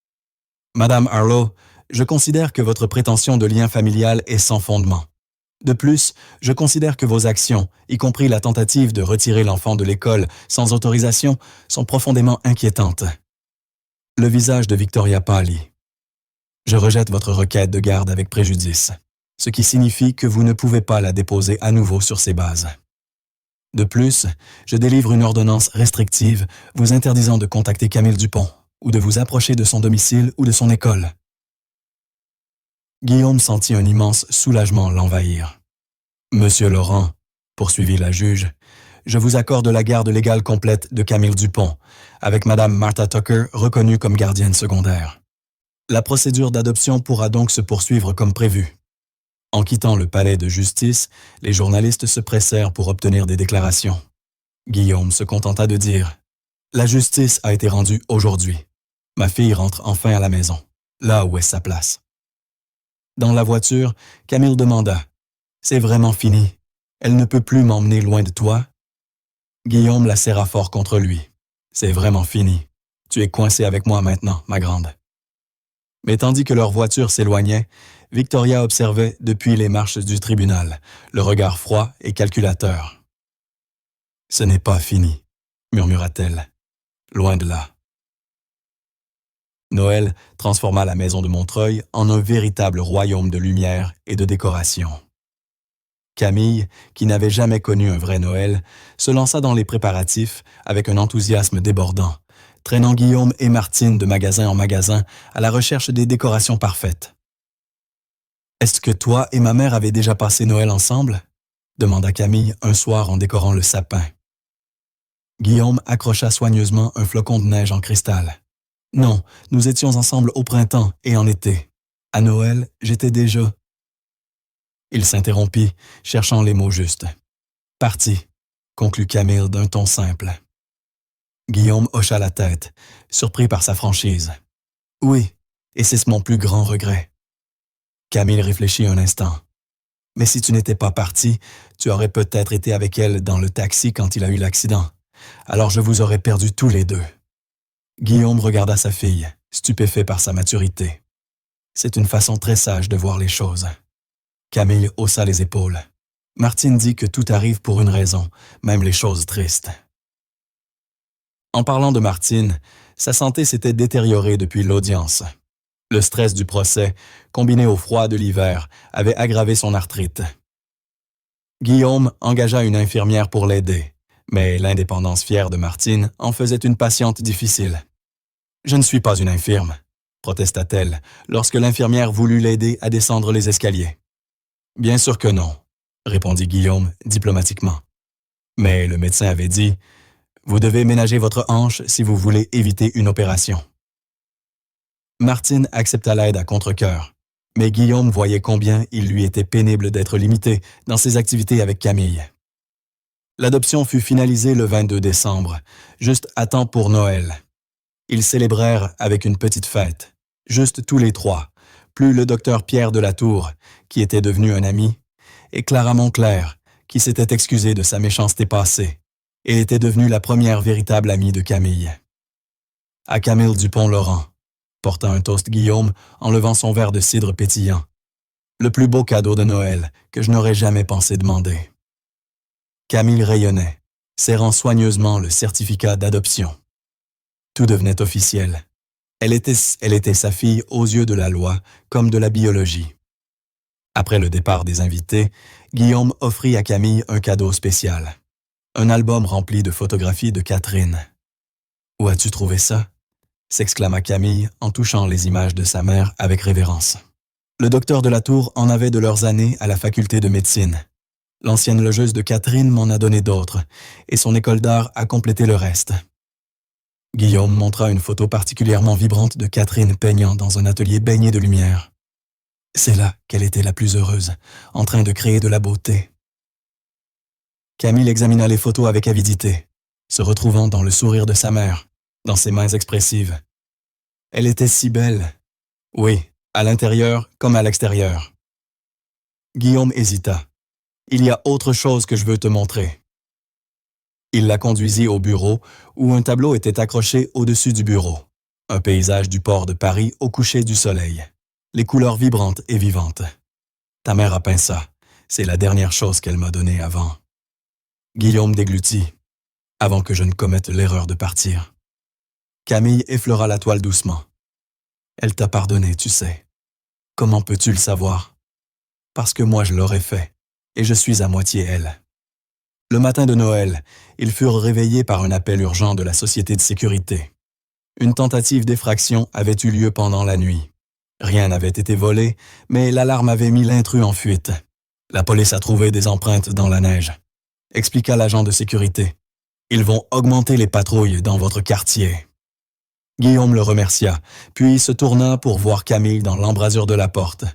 « Madame Harlow, je considère que votre prétention de lien familial est sans fondement. De plus, je considère que vos actions, y compris la tentative de retirer l'enfant de l'école sans autorisation, sont profondément inquiétantes. » Le visage de Victoria pâlit. « Je rejette votre requête de garde avec préjudice, ce qui signifie que vous ne pouvez pas la déposer à nouveau sur ces bases. De plus, je délivre une ordonnance restrictive vous interdisant de contacter Camille Dupont ou de vous approcher de son domicile ou de son école. » Guillaume sentit un immense soulagement l'envahir. « Monsieur Laurent, » poursuivit la juge, « je vous accorde la garde légale complète de Camille Dupont, avec Madame Martha Tucker reconnue comme gardienne secondaire. La procédure d'adoption pourra donc se poursuivre comme prévu. » En quittant le palais de justice, les journalistes se pressèrent pour obtenir des déclarations. Guillaume se contenta de dire « La justice a été rendue aujourd'hui. Ma fille rentre enfin à la maison, là où est sa place. » Dans la voiture, Camille demanda « C'est vraiment fini? Elle ne peut plus m'emmener loin de toi? » Guillaume la serra fort contre lui. « C'est vraiment fini. Tu es coincée avec moi maintenant, ma grande. » Mais tandis que leur voiture s'éloignait, Victoria observait depuis les marches du tribunal, le regard froid et calculateur. « Ce n'est pas fini, » murmura-t-elle. « Loin de là. » Noël transforma la maison de Montreuil en un véritable royaume de lumière et de décoration. Camille, qui n'avait jamais connu un vrai Noël, se lança dans les préparatifs avec un enthousiasme débordant, traînant Guillaume et Martine de magasin en magasin à la recherche des décorations parfaites. « Est-ce que toi et ma mère avez déjà passé Noël ensemble? » demanda Camille un soir en décorant le sapin. Guillaume accrocha soigneusement un flocon de neige en cristal. « Non, nous étions ensemble au printemps et en été. À Noël, j'étais déjà... » Il s'interrompit, cherchant les mots justes. « Parti », conclut Camille d'un ton simple. Guillaume hocha la tête, surpris par sa franchise. « Oui, et c'est mon plus grand regret. » Camille réfléchit un instant. « Mais si tu n'étais pas parti, tu aurais peut-être été avec elle dans le taxi quand il a eu l'accident. Alors je vous aurais perdus tous les deux. » Guillaume regarda sa fille, stupéfait par sa maturité. C'est une façon très sage de voir les choses. Camille haussa les épaules. Martine dit que tout arrive pour une raison, même les choses tristes. En parlant de Martine, sa santé s'était détériorée depuis l'audience. Le stress du procès, combiné au froid de l'hiver, avait aggravé son arthrite. Guillaume engagea une infirmière pour l'aider, mais l'indépendance fière de Martine en faisait une patiente difficile. « Je ne suis pas une infirme », protesta-t-elle, lorsque l'infirmière voulut l'aider à descendre les escaliers. « Bien sûr que non », répondit Guillaume diplomatiquement. Mais le médecin avait dit « Vous devez ménager votre hanche si vous voulez éviter une opération. » Martine accepta l'aide à contre-cœur, mais Guillaume voyait combien il lui était pénible d'être limité dans ses activités avec Camille. L'adoption fut finalisée le 22 décembre, juste à temps pour Noël. Ils célébrèrent avec une petite fête, juste tous les trois, plus le docteur Pierre de la Tour, qui était devenu un ami, et Clara Montclair, qui s'était excusée de sa méchanceté passée, et était devenue la première véritable amie de Camille. À Camille Dupont-Laurent, porta un toast Guillaume en levant son verre de cidre pétillant. Le plus beau cadeau de Noël que je n'aurais jamais pensé demander. Camille rayonnait, serrant soigneusement le certificat d'adoption. Tout devenait officiel. Elle était sa fille aux yeux de la loi comme de la biologie. Après le départ des invités, Guillaume offrit à Camille un cadeau spécial. Un album rempli de photographies de Catherine. « Où as-tu trouvé ça ?» s'exclama Camille en touchant les images de sa mère avec révérence. Le docteur de la Tour en avait de leurs années à la faculté de médecine. L'ancienne logeuse de Catherine m'en a donné d'autres, et son école d'art a complété le reste. Guillaume montra une photo particulièrement vibrante de Catherine peignant dans un atelier baigné de lumière. C'est là qu'elle était la plus heureuse, en train de créer de la beauté. Camille examina les photos avec avidité, se retrouvant dans le sourire de sa mère, dans ses mains expressives. Elle était si belle. Oui, à l'intérieur comme à l'extérieur. Guillaume hésita. « Il y a autre chose que je veux te montrer. » Il la conduisit au bureau où un tableau était accroché au-dessus du bureau. Un paysage du port de Paris au coucher du soleil. Les couleurs vibrantes et vivantes. « Ta mère a peint ça. C'est la dernière chose qu'elle m'a donnée avant. » Guillaume déglutit, avant que je ne commette l'erreur de partir. Camille effleura la toile doucement. « Elle t'a pardonné, tu sais. Comment peux-tu le savoir? Parce que moi je l'aurais fait. Et je suis à moitié elle. » Le matin de Noël, ils furent réveillés par un appel urgent de la société de sécurité. Une tentative d'effraction avait eu lieu pendant la nuit. Rien n'avait été volé, mais l'alarme avait mis l'intrus en fuite. La police a trouvé des empreintes dans la neige, expliqua l'agent de sécurité. Ils vont augmenter les patrouilles dans votre quartier. Guillaume le remercia, puis se tourna pour voir Camille dans l'embrasure de la porte,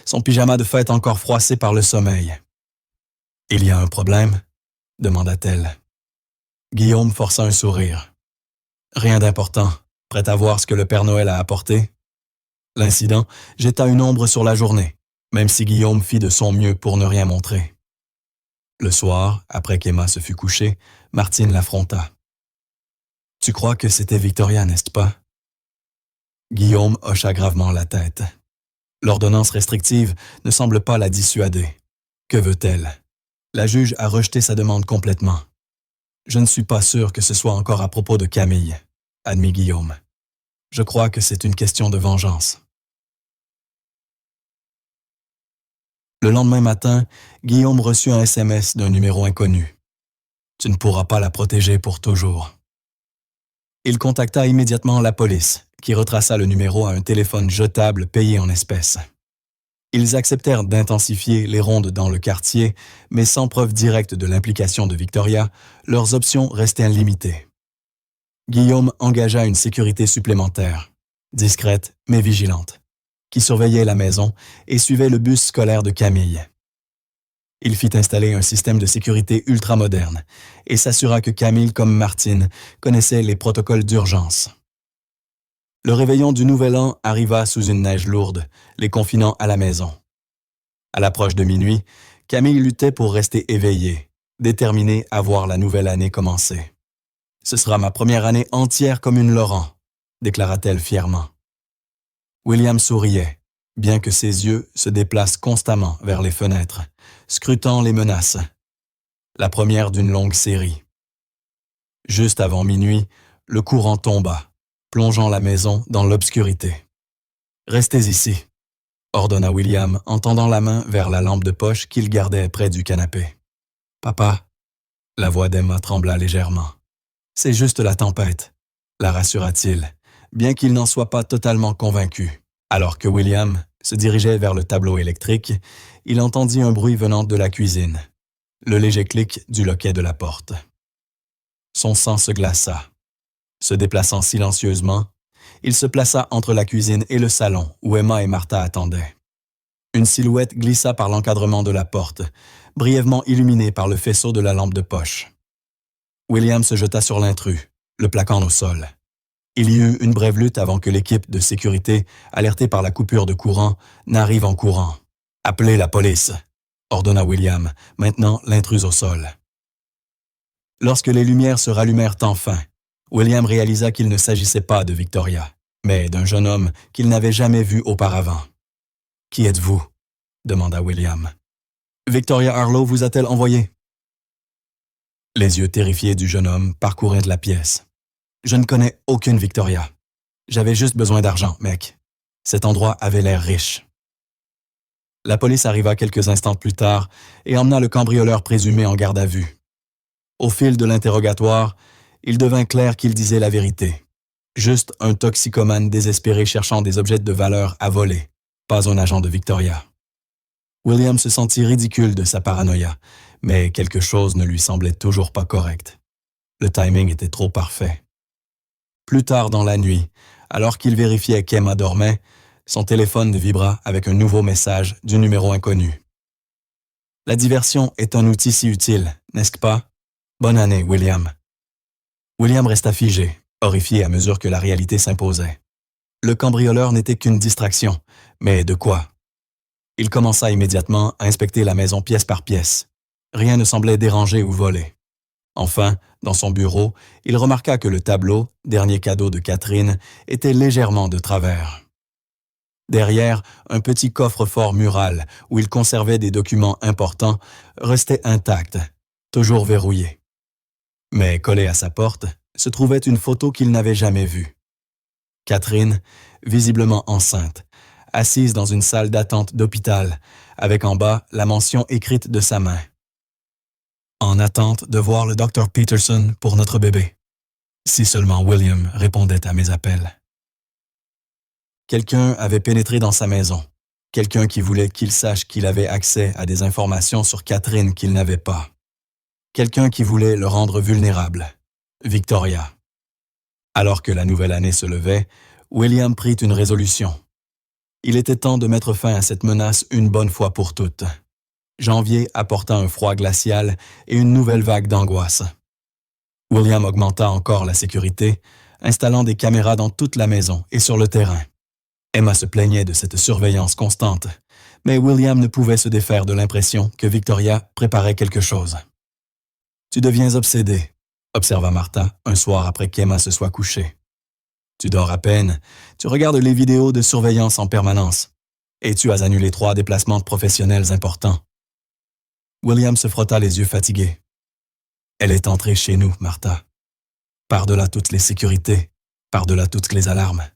son pyjama de fête encore froissé par le sommeil. « Il y a un problème ?» demanda-t-elle. Guillaume força un sourire. « Rien d'important, prêt à voir ce que le Père Noël a apporté ?» L'incident jeta une ombre sur la journée, même si Guillaume fit de son mieux pour ne rien montrer. Le soir, après qu'Emma se fut couchée, Martine l'affronta. « Tu crois que c'était Victoria, n'est-ce pas ?» Guillaume hocha gravement la tête. L'ordonnance restrictive ne semble pas la dissuader. Que veut-elle? La juge a rejeté sa demande complètement. Je ne suis pas sûr que ce soit encore à propos de Camille, admit Guillaume. Je crois que c'est une question de vengeance. Le lendemain matin, Guillaume reçut un SMS d'un numéro inconnu. Tu ne pourras pas la protéger pour toujours. Il contacta immédiatement la police, qui retraça le numéro à un téléphone jetable payé en espèces. Ils acceptèrent d'intensifier les rondes dans le quartier, mais sans preuve directe de l'implication de Victoria, leurs options restaient limitées. Guillaume engagea une sécurité supplémentaire, discrète mais vigilante, qui surveillait la maison et suivait le bus scolaire de Camille. Il fit installer un système de sécurité ultramoderne et s'assura que Camille comme Martine connaissaient les protocoles d'urgence. Le réveillon du Nouvel An arriva sous une neige lourde, les confinant à la maison. À l'approche de minuit, Camille luttait pour rester éveillée, déterminée à voir la nouvelle année commencer. « Ce sera ma première année entière comme une Laurent », déclara-t-elle fièrement. William souriait, bien que ses yeux se déplacent constamment vers les fenêtres, scrutant les menaces. La première d'une longue série. Juste avant minuit, le courant tomba, plongeant la maison dans l'obscurité. « Restez ici », ordonna William en tendant la main vers la lampe de poche qu'il gardait près du canapé. « Papa », la voix d'Emma trembla légèrement. « C'est juste la tempête », la rassura-t-il, bien qu'il n'en soit pas totalement convaincu. Alors que William se dirigeait vers le tableau électrique, il entendit un bruit venant de la cuisine, le léger clic du loquet de la porte. Son sang se glaça. Se déplaçant silencieusement, il se plaça entre la cuisine et le salon où Emma et Martha attendaient. Une silhouette glissa par l'encadrement de la porte, brièvement illuminée par le faisceau de la lampe de poche. William se jeta sur l'intrus, le plaquant au sol. Il y eut une brève lutte avant que l'équipe de sécurité, alertée par la coupure de courant, n'arrive en courant. « Appelez la police !» ordonna William, maintenant l'intrus au sol. Lorsque les lumières se rallumèrent enfin, William réalisa qu'il ne s'agissait pas de Victoria, mais d'un jeune homme qu'il n'avait jamais vu auparavant. « Qui êtes-vous » demanda William. « Victoria Harlow vous a-t-elle envoyé ?» Les yeux terrifiés du jeune homme parcouraient la pièce. « Je ne connais aucune Victoria. J'avais juste besoin d'argent, mec. Cet endroit avait l'air riche. » La police arriva quelques instants plus tard et emmena le cambrioleur présumé en garde à vue. Au fil de l'interrogatoire, il devint clair qu'il disait la vérité. Juste un toxicomane désespéré cherchant des objets de valeur à voler, pas un agent de Victoria. William se sentit ridicule de sa paranoïa, mais quelque chose ne lui semblait toujours pas correct. Le timing était trop parfait. Plus tard dans la nuit, alors qu'il vérifiait qu'Emma dormait, son téléphone vibra avec un nouveau message du numéro inconnu. La diversion est un outil si utile, n'est-ce pas? Bonne année, William. William resta figé, horrifié à mesure que la réalité s'imposait. Le cambrioleur n'était qu'une distraction, mais de quoi? Il commença immédiatement à inspecter la maison pièce par pièce. Rien ne semblait déranger ou voler. Enfin, dans son bureau, il remarqua que le tableau, dernier cadeau de Catherine, était légèrement de travers. Derrière, un petit coffre-fort mural, où il conservait des documents importants, restait intact, toujours verrouillé. Mais collé à sa porte, se trouvait une photo qu'il n'avait jamais vue. Catherine, visiblement enceinte, assise dans une salle d'attente d'hôpital, avec en bas la mention écrite de sa main. En attente de voir le Dr. Peterson pour notre bébé. Si seulement William répondait à mes appels. Quelqu'un avait pénétré dans sa maison. Quelqu'un qui voulait qu'il sache qu'il avait accès à des informations sur Catherine qu'il n'avait pas. Quelqu'un qui voulait le rendre vulnérable. Victoria. Alors que la nouvelle année se levait, William prit une résolution. Il était temps de mettre fin à cette menace une bonne fois pour toutes. Janvier apporta un froid glacial et une nouvelle vague d'angoisse. William augmenta encore la sécurité, installant des caméras dans toute la maison et sur le terrain. Emma se plaignait de cette surveillance constante, mais William ne pouvait se défaire de l'impression que Victoria préparait quelque chose. « Tu deviens obsédé », observa Martha un soir après qu'Emma se soit couchée. « Tu dors à peine, tu regardes les vidéos de surveillance en permanence, et tu as annulé 3 déplacements professionnels importants. » William se frotta les yeux fatigués. « Elle est entrée chez nous, Martha. Par-delà toutes les sécurités, par-delà toutes les alarmes.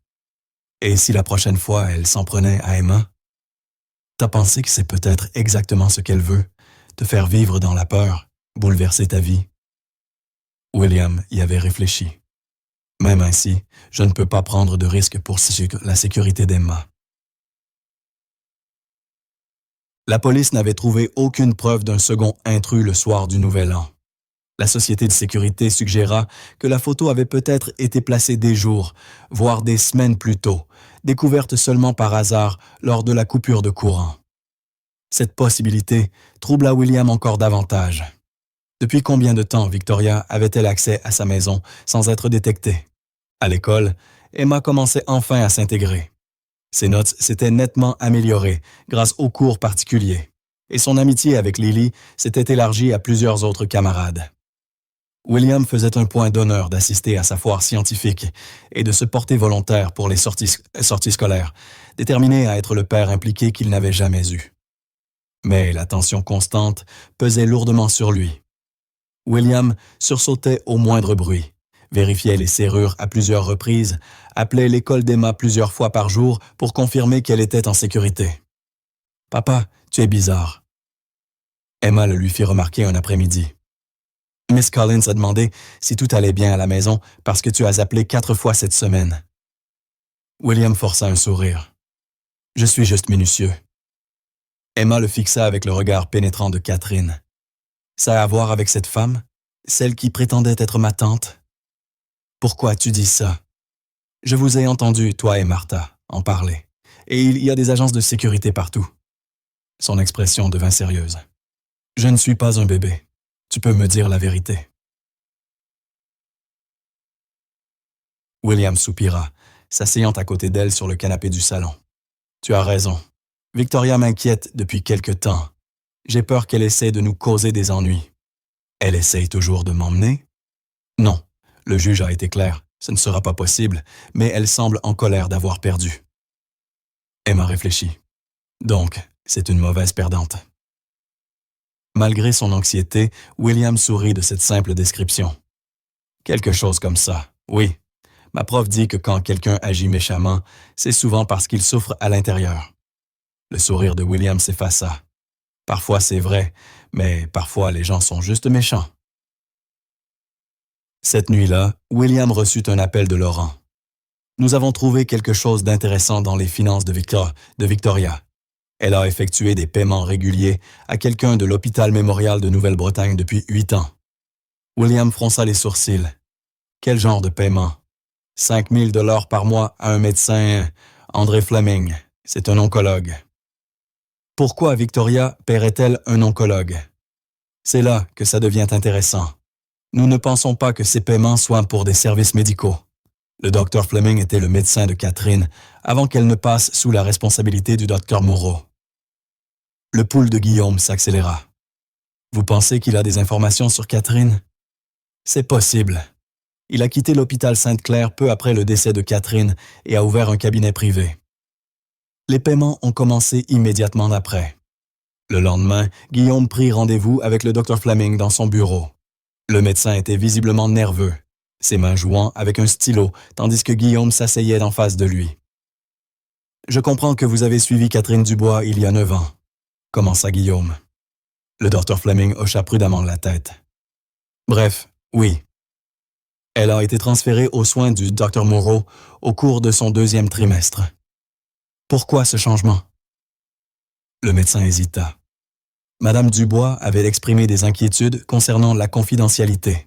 Et si la prochaine fois elle s'en prenait à Emma? T'as pensé que c'est peut-être exactement ce qu'elle veut, te faire vivre dans la peur, bouleverser ta vie? » William y avait réfléchi. Même ainsi, je ne peux pas prendre de risque pour la sécurité d'Emma. La police n'avait trouvé aucune preuve d'un second intrus le soir du Nouvel An. La société de sécurité suggéra que la photo avait peut-être été placée des jours, voire des semaines plus tôt, découverte seulement par hasard lors de la coupure de courant. Cette possibilité troubla William encore davantage. Depuis combien de temps Victoria avait-elle accès à sa maison sans être détectée? À l'école, Emma commençait enfin à s'intégrer. Ses notes s'étaient nettement améliorées grâce aux cours particuliers, et son amitié avec Lily s'était élargie à plusieurs autres camarades. William faisait un point d'honneur d'assister à sa foire scientifique et de se porter volontaire pour les sorties scolaires, déterminé à être le père impliqué qu'il n'avait jamais eu. Mais la tension constante pesait lourdement sur lui. William sursautait au moindre bruit, vérifiait les serrures à plusieurs reprises, appelait l'école d'Emma plusieurs fois par jour pour confirmer qu'elle était en sécurité. « Papa, tu es bizarre. » Emma le lui fit remarquer un après-midi. « Miss Collins a demandé si tout allait bien à la maison parce que tu as appelé 4 fois cette semaine. » William força un sourire. « Je suis juste minutieux. » Emma le fixa avec le regard pénétrant de Catherine. « Ça a à voir avec cette femme, celle qui prétendait être ma tante? Pourquoi tu dis ça? Je vous ai entendu, toi et Martha, en parler, et il y a des agences de sécurité partout. » Son expression devint sérieuse. « Je ne suis pas un bébé. Tu peux me dire la vérité. » William soupira, s'asseyant à côté d'elle sur le canapé du salon. Tu as raison. Victoria m'inquiète depuis quelque temps. J'ai peur qu'elle essaie de nous causer des ennuis. Elle essaye toujours de m'emmener? Non, le juge a été clair. Ce ne sera pas possible, mais elle semble en colère d'avoir perdu. Emma réfléchit. Donc, c'est une mauvaise perdante. Malgré son anxiété, William sourit de cette simple description. Quelque chose comme ça, oui. Ma prof dit que quand quelqu'un agit méchamment, c'est souvent parce qu'il souffre à l'intérieur. Le sourire de William s'effaça. Parfois c'est vrai, mais parfois les gens sont juste méchants. Cette nuit-là, William reçut un appel de Laurent. Nous avons trouvé quelque chose d'intéressant dans les finances de Victoria. Elle a effectué des paiements réguliers à quelqu'un de l'hôpital mémorial de Nouvelle-Bretagne depuis 8 ans. William fronça les sourcils. Quel genre de paiement? 5 000 $ par mois à un médecin, André Fleming. C'est un oncologue. Pourquoi Victoria paierait-elle un oncologue? C'est là que ça devient intéressant. Nous ne pensons pas que ces paiements soient pour des services médicaux. Le Dr Fleming était le médecin de Catherine avant qu'elle ne passe sous la responsabilité du Dr Moreau. Le pouls de Guillaume s'accéléra. Vous pensez qu'il a des informations sur Catherine? C'est possible. Il a quitté l'hôpital Sainte-Claire peu après le décès de Catherine et a ouvert un cabinet privé. Les paiements ont commencé immédiatement après. Le lendemain, Guillaume prit rendez-vous avec le Dr Fleming dans son bureau. Le médecin était visiblement nerveux, ses mains jouant avec un stylo, tandis que Guillaume s'asseyait en face de lui. « Je comprends que vous avez suivi Catherine Dubois il y a 9 ans, » commença Guillaume. Le Dr Fleming hocha prudemment la tête. « Bref, oui. Elle a été transférée aux soins du Dr Moreau au cours de son 2e trimestre. Pourquoi ce changement? » Le médecin hésita. Madame Dubois avait exprimé des inquiétudes concernant la confidentialité.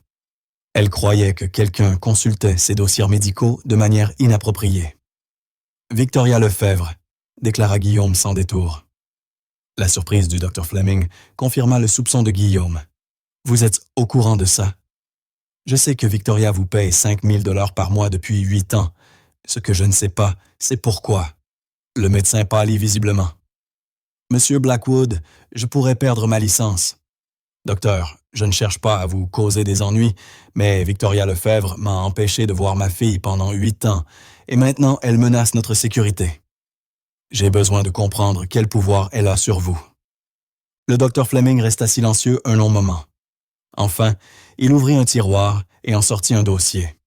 Elle croyait que quelqu'un consultait ses dossiers médicaux de manière inappropriée. « Victoria Lefebvre », déclara Guillaume sans détour. La surprise du Dr Fleming confirma le soupçon de Guillaume. « Vous êtes au courant de ça? Je sais que Victoria vous paye 5 000 $ par mois depuis 8 ans. Ce que je ne sais pas, c'est pourquoi. » Le médecin pâlit visiblement. « Monsieur Blackwood, je pourrais perdre ma licence. Docteur, je ne cherche pas à vous causer des ennuis, mais Victoria Lefebvre m'a empêché de voir ma fille pendant 8 ans, et maintenant elle menace notre sécurité. J'ai besoin de comprendre quel pouvoir elle a sur vous. » Le docteur Fleming resta silencieux un long moment. Enfin, il ouvrit un tiroir et en sortit un dossier.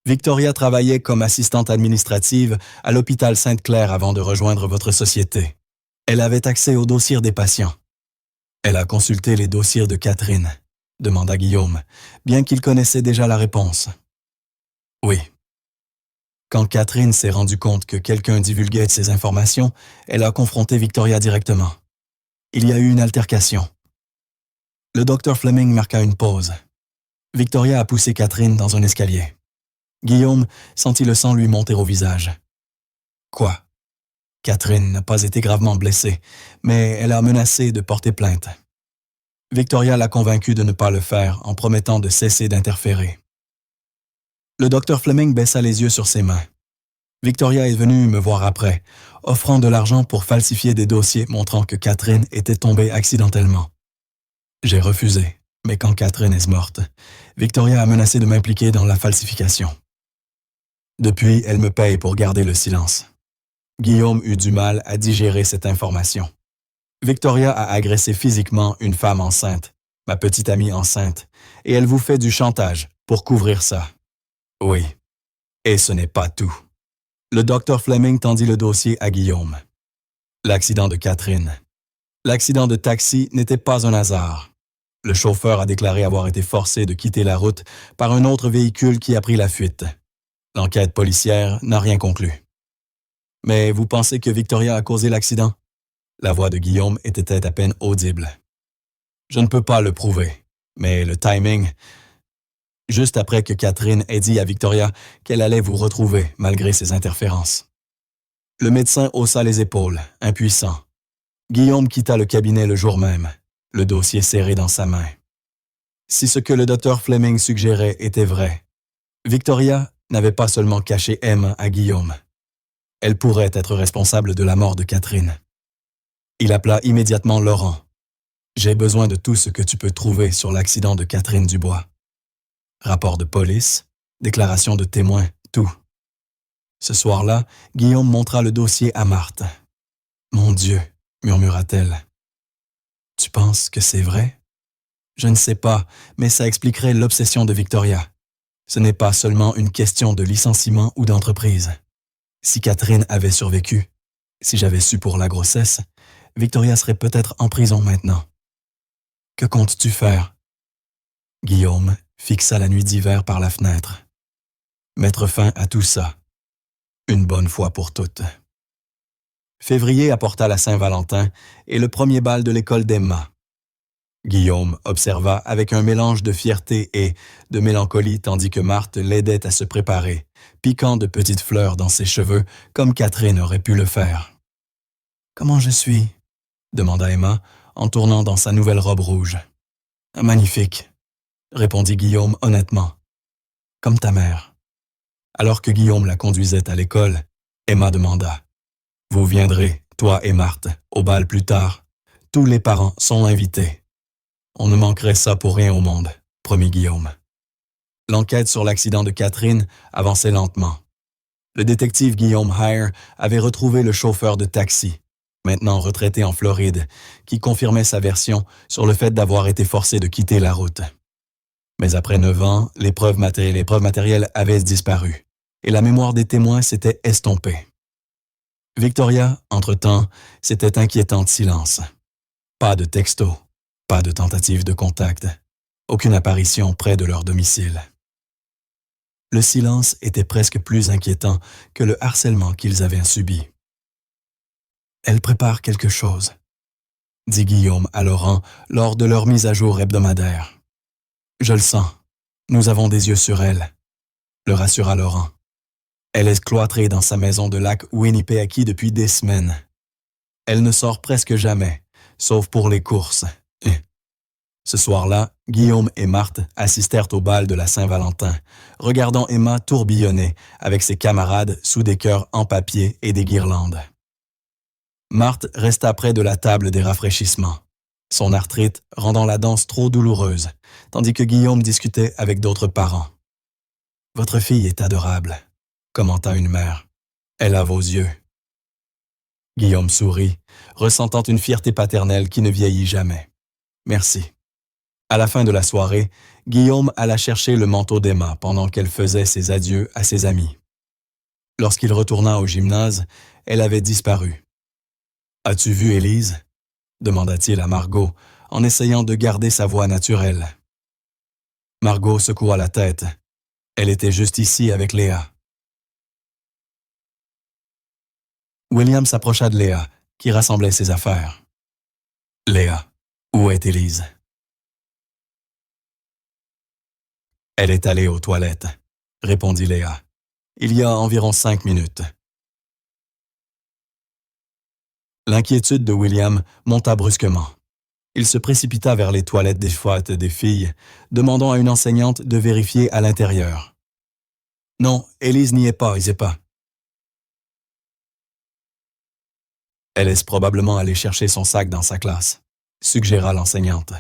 Victoria travaillait comme assistante administrative à l'hôpital Sainte-Claire avant de rejoindre votre société. Elle avait accès aux dossiers des patients. Elle a consulté les dossiers de Catherine, demanda Guillaume, bien qu'il connaissait déjà la réponse. Oui. Quand Catherine s'est rendue compte que quelqu'un divulguait ces informations, elle a confronté Victoria directement. Il y a eu une altercation. Le docteur Fleming marqua une pause. Victoria a poussé Catherine dans un escalier. Guillaume sentit le sang lui monter au visage. Quoi? Catherine n'a pas été gravement blessée, mais elle a menacé de porter plainte. Victoria l'a convaincue de ne pas le faire en promettant de cesser d'interférer. Le docteur Fleming baissa les yeux sur ses mains. Victoria est venue me voir après, offrant de l'argent pour falsifier des dossiers montrant que Catherine était tombée accidentellement. J'ai refusé, mais quand Catherine est morte, Victoria a menacé de m'impliquer dans la falsification. Depuis, elle me paye pour garder le silence. Guillaume eut du mal à digérer cette information. Victoria a agressé physiquement une femme enceinte, ma petite amie enceinte, et elle vous fait du chantage pour couvrir ça. Oui. Et ce n'est pas tout. Le docteur Fleming tendit le dossier à Guillaume. L'accident de Catherine. L'accident de taxi n'était pas un hasard. Le chauffeur a déclaré avoir été forcé de quitter la route par un autre véhicule qui a pris la fuite. L'enquête policière n'a rien conclu. Mais vous pensez que Victoria a causé l'accident? La voix de Guillaume était à peine audible. Je ne peux pas le prouver, mais le timing... Juste après que Catherine ait dit à Victoria qu'elle allait vous retrouver malgré ses interférences. Le médecin haussa les épaules, impuissant. Guillaume quitta le cabinet le jour même, le dossier serré dans sa main. Si ce que le docteur Fleming suggérait était vrai, Victoria n'avait pas seulement caché Emma à Guillaume. Elle pourrait être responsable de la mort de Catherine. Il appela immédiatement Laurent. « J'ai besoin de tout ce que tu peux trouver sur l'accident de Catherine Dubois. Rapport de police, déclaration de témoins, tout. » Ce soir-là, Guillaume montra le dossier à Marthe. « Mon Dieu, » murmura-t-elle. « Tu penses que c'est vrai? » « Je ne sais pas, mais ça expliquerait l'obsession de Victoria. Ce n'est pas seulement une question de licenciement ou d'entreprise. Si Catherine avait survécu, si j'avais su pour la grossesse, Victoria serait peut-être en prison maintenant. Que comptes-tu faire? » Guillaume fixa la nuit d'hiver par la fenêtre. Mettre fin à tout ça, une bonne fois pour toutes. Février apporta la Saint-Valentin et le premier bal de l'école d'Emma. Guillaume observa avec un mélange de fierté et de mélancolie tandis que Marthe l'aidait à se préparer, piquant de petites fleurs dans ses cheveux comme Catherine aurait pu le faire. « Comment je suis ?» demanda Emma en tournant dans sa nouvelle robe rouge. « Magnifique !» répondit Guillaume honnêtement. « Comme ta mère. » Alors que Guillaume la conduisait à l'école, Emma demanda « Vous viendrez, toi et Marthe, au bal plus tard. Tous les parents sont invités. » « On ne manquerait ça pour rien au monde, » promit Guillaume. L'enquête sur l'accident de Catherine avançait lentement. Le détective Guillaume Heyer avait retrouvé le chauffeur de taxi, maintenant retraité en Floride, qui confirmait sa version sur le fait d'avoir été forcé de quitter la route. Mais après 9 ans, les preuves matérielles avaient disparu, et la mémoire des témoins s'était estompée. Victoria, entre-temps, s'était inquiétant de silence. Pas de texto. Pas de tentative de contact, aucune apparition près de leur domicile. Le silence était presque plus inquiétant que le harcèlement qu'ils avaient subi. « Elle prépare quelque chose », dit Guillaume à Laurent lors de leur mise à jour hebdomadaire. « Je le sens, nous avons des yeux sur elle », le rassura Laurent. « Elle est cloîtrée dans sa maison de lac Winnipéaki depuis des semaines. Elle ne sort presque jamais, sauf pour les courses. » Ce soir-là, Guillaume et Marthe assistèrent au bal de la Saint-Valentin, regardant Emma tourbillonner avec ses camarades sous des cœurs en papier et des guirlandes. Marthe resta près de la table des rafraîchissements, son arthrite rendant la danse trop douloureuse, tandis que Guillaume discutait avec d'autres parents. « Votre fille est adorable », commenta une mère. « Elle a vos yeux. » Guillaume sourit, ressentant une fierté paternelle qui ne vieillit jamais. « Merci. » À la fin de la soirée, Guillaume alla chercher le manteau d'Emma pendant qu'elle faisait ses adieux à ses amis. Lorsqu'il retourna au gymnase, elle avait disparu. « As-tu vu Élise ?» demanda-t-il à Margot en essayant de garder sa voix naturelle. Margot secoua la tête. Elle était juste ici avec Léa. William s'approcha de Léa, qui rassemblait ses affaires. « Léa, où est Élise ?» « Elle est allée aux toilettes, » répondit Léa. « Il y a environ 5 minutes. » L'inquiétude de William monta brusquement. Il se précipita vers les toilettes des filles, demandant à une enseignante de vérifier à l'intérieur. « Non, Élise n'y est pas, Elle est probablement allée chercher son sac dans sa classe, suggéra l'enseignante.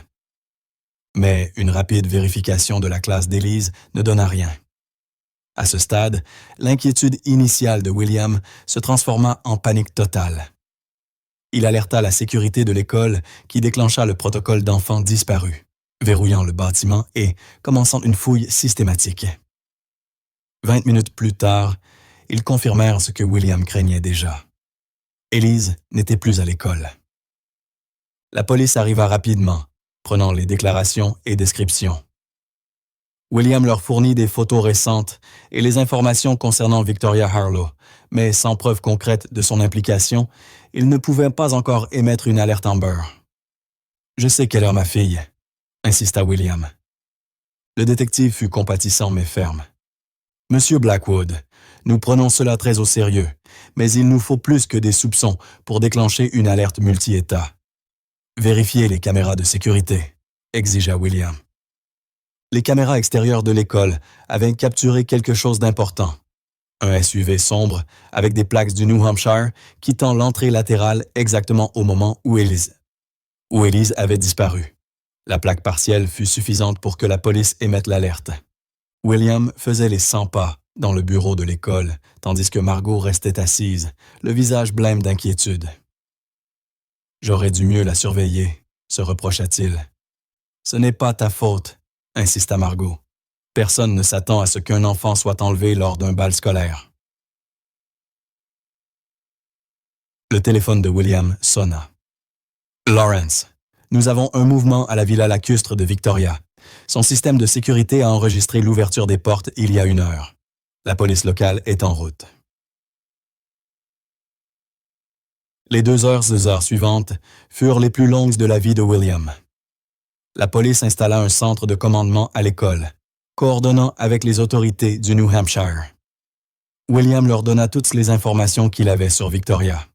Mais une rapide vérification de la classe d'Élise ne donna rien. À ce stade, l'inquiétude initiale de William se transforma en panique totale. Il alerta la sécurité de l'école qui déclencha le protocole d'enfants disparus, verrouillant le bâtiment et commençant une fouille systématique. 20 minutes plus tard, ils confirmèrent ce que William craignait déjà. Élise n'était plus à l'école. La police arriva rapidement, prenant les déclarations et descriptions. William leur fournit des photos récentes et les informations concernant Victoria Harlow, mais sans preuve concrète de son implication, il ne pouvait pas encore émettre une alerte Amber. « Je sais quelle heure ma fille », insista William. Le détective fut compatissant mais ferme. « Monsieur Blackwood, nous prenons cela très au sérieux, mais il nous faut plus que des soupçons pour déclencher une alerte multi-État. Vérifiez les caméras de sécurité, exigea William. Les caméras extérieures de l'école avaient capturé quelque chose d'important. Un SUV sombre avec des plaques du New Hampshire quittant l'entrée latérale exactement au moment où Élise avait disparu. La plaque partielle fut suffisante pour que la police émette l'alerte. William faisait les 100 pas dans le bureau de l'école, tandis que Margot restait assise, le visage blême d'inquiétude. « J'aurais dû mieux la surveiller », se reprocha-t-il. « Ce n'est pas ta faute », insista Margot. « Personne ne s'attend à ce qu'un enfant soit enlevé lors d'un bal scolaire. » Le téléphone de William sonna. « Lawrence, nous avons un mouvement à la villa lacustre de Victoria. Son système de sécurité a enregistré l'ouverture des portes il y a 1 heure. La police locale est en route. » Les 2 heures suivantes furent les plus longues de la vie de William. La police installa un centre de commandement à l'école, coordonnant avec les autorités du New Hampshire. William leur donna toutes les informations qu'il avait sur Victoria,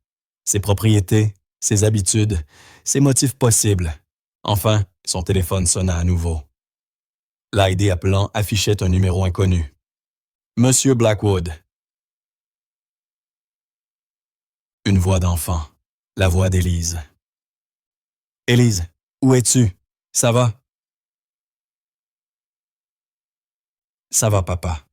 ses propriétés, ses habitudes, ses motifs possibles. Enfin, son téléphone sonna à nouveau. L'ID appelant affichait un numéro inconnu. « Monsieur Blackwood. » Une voix d'enfant, la voix d'Élise. « Élise, où es-tu? Ça va? »« Ça va, papa. »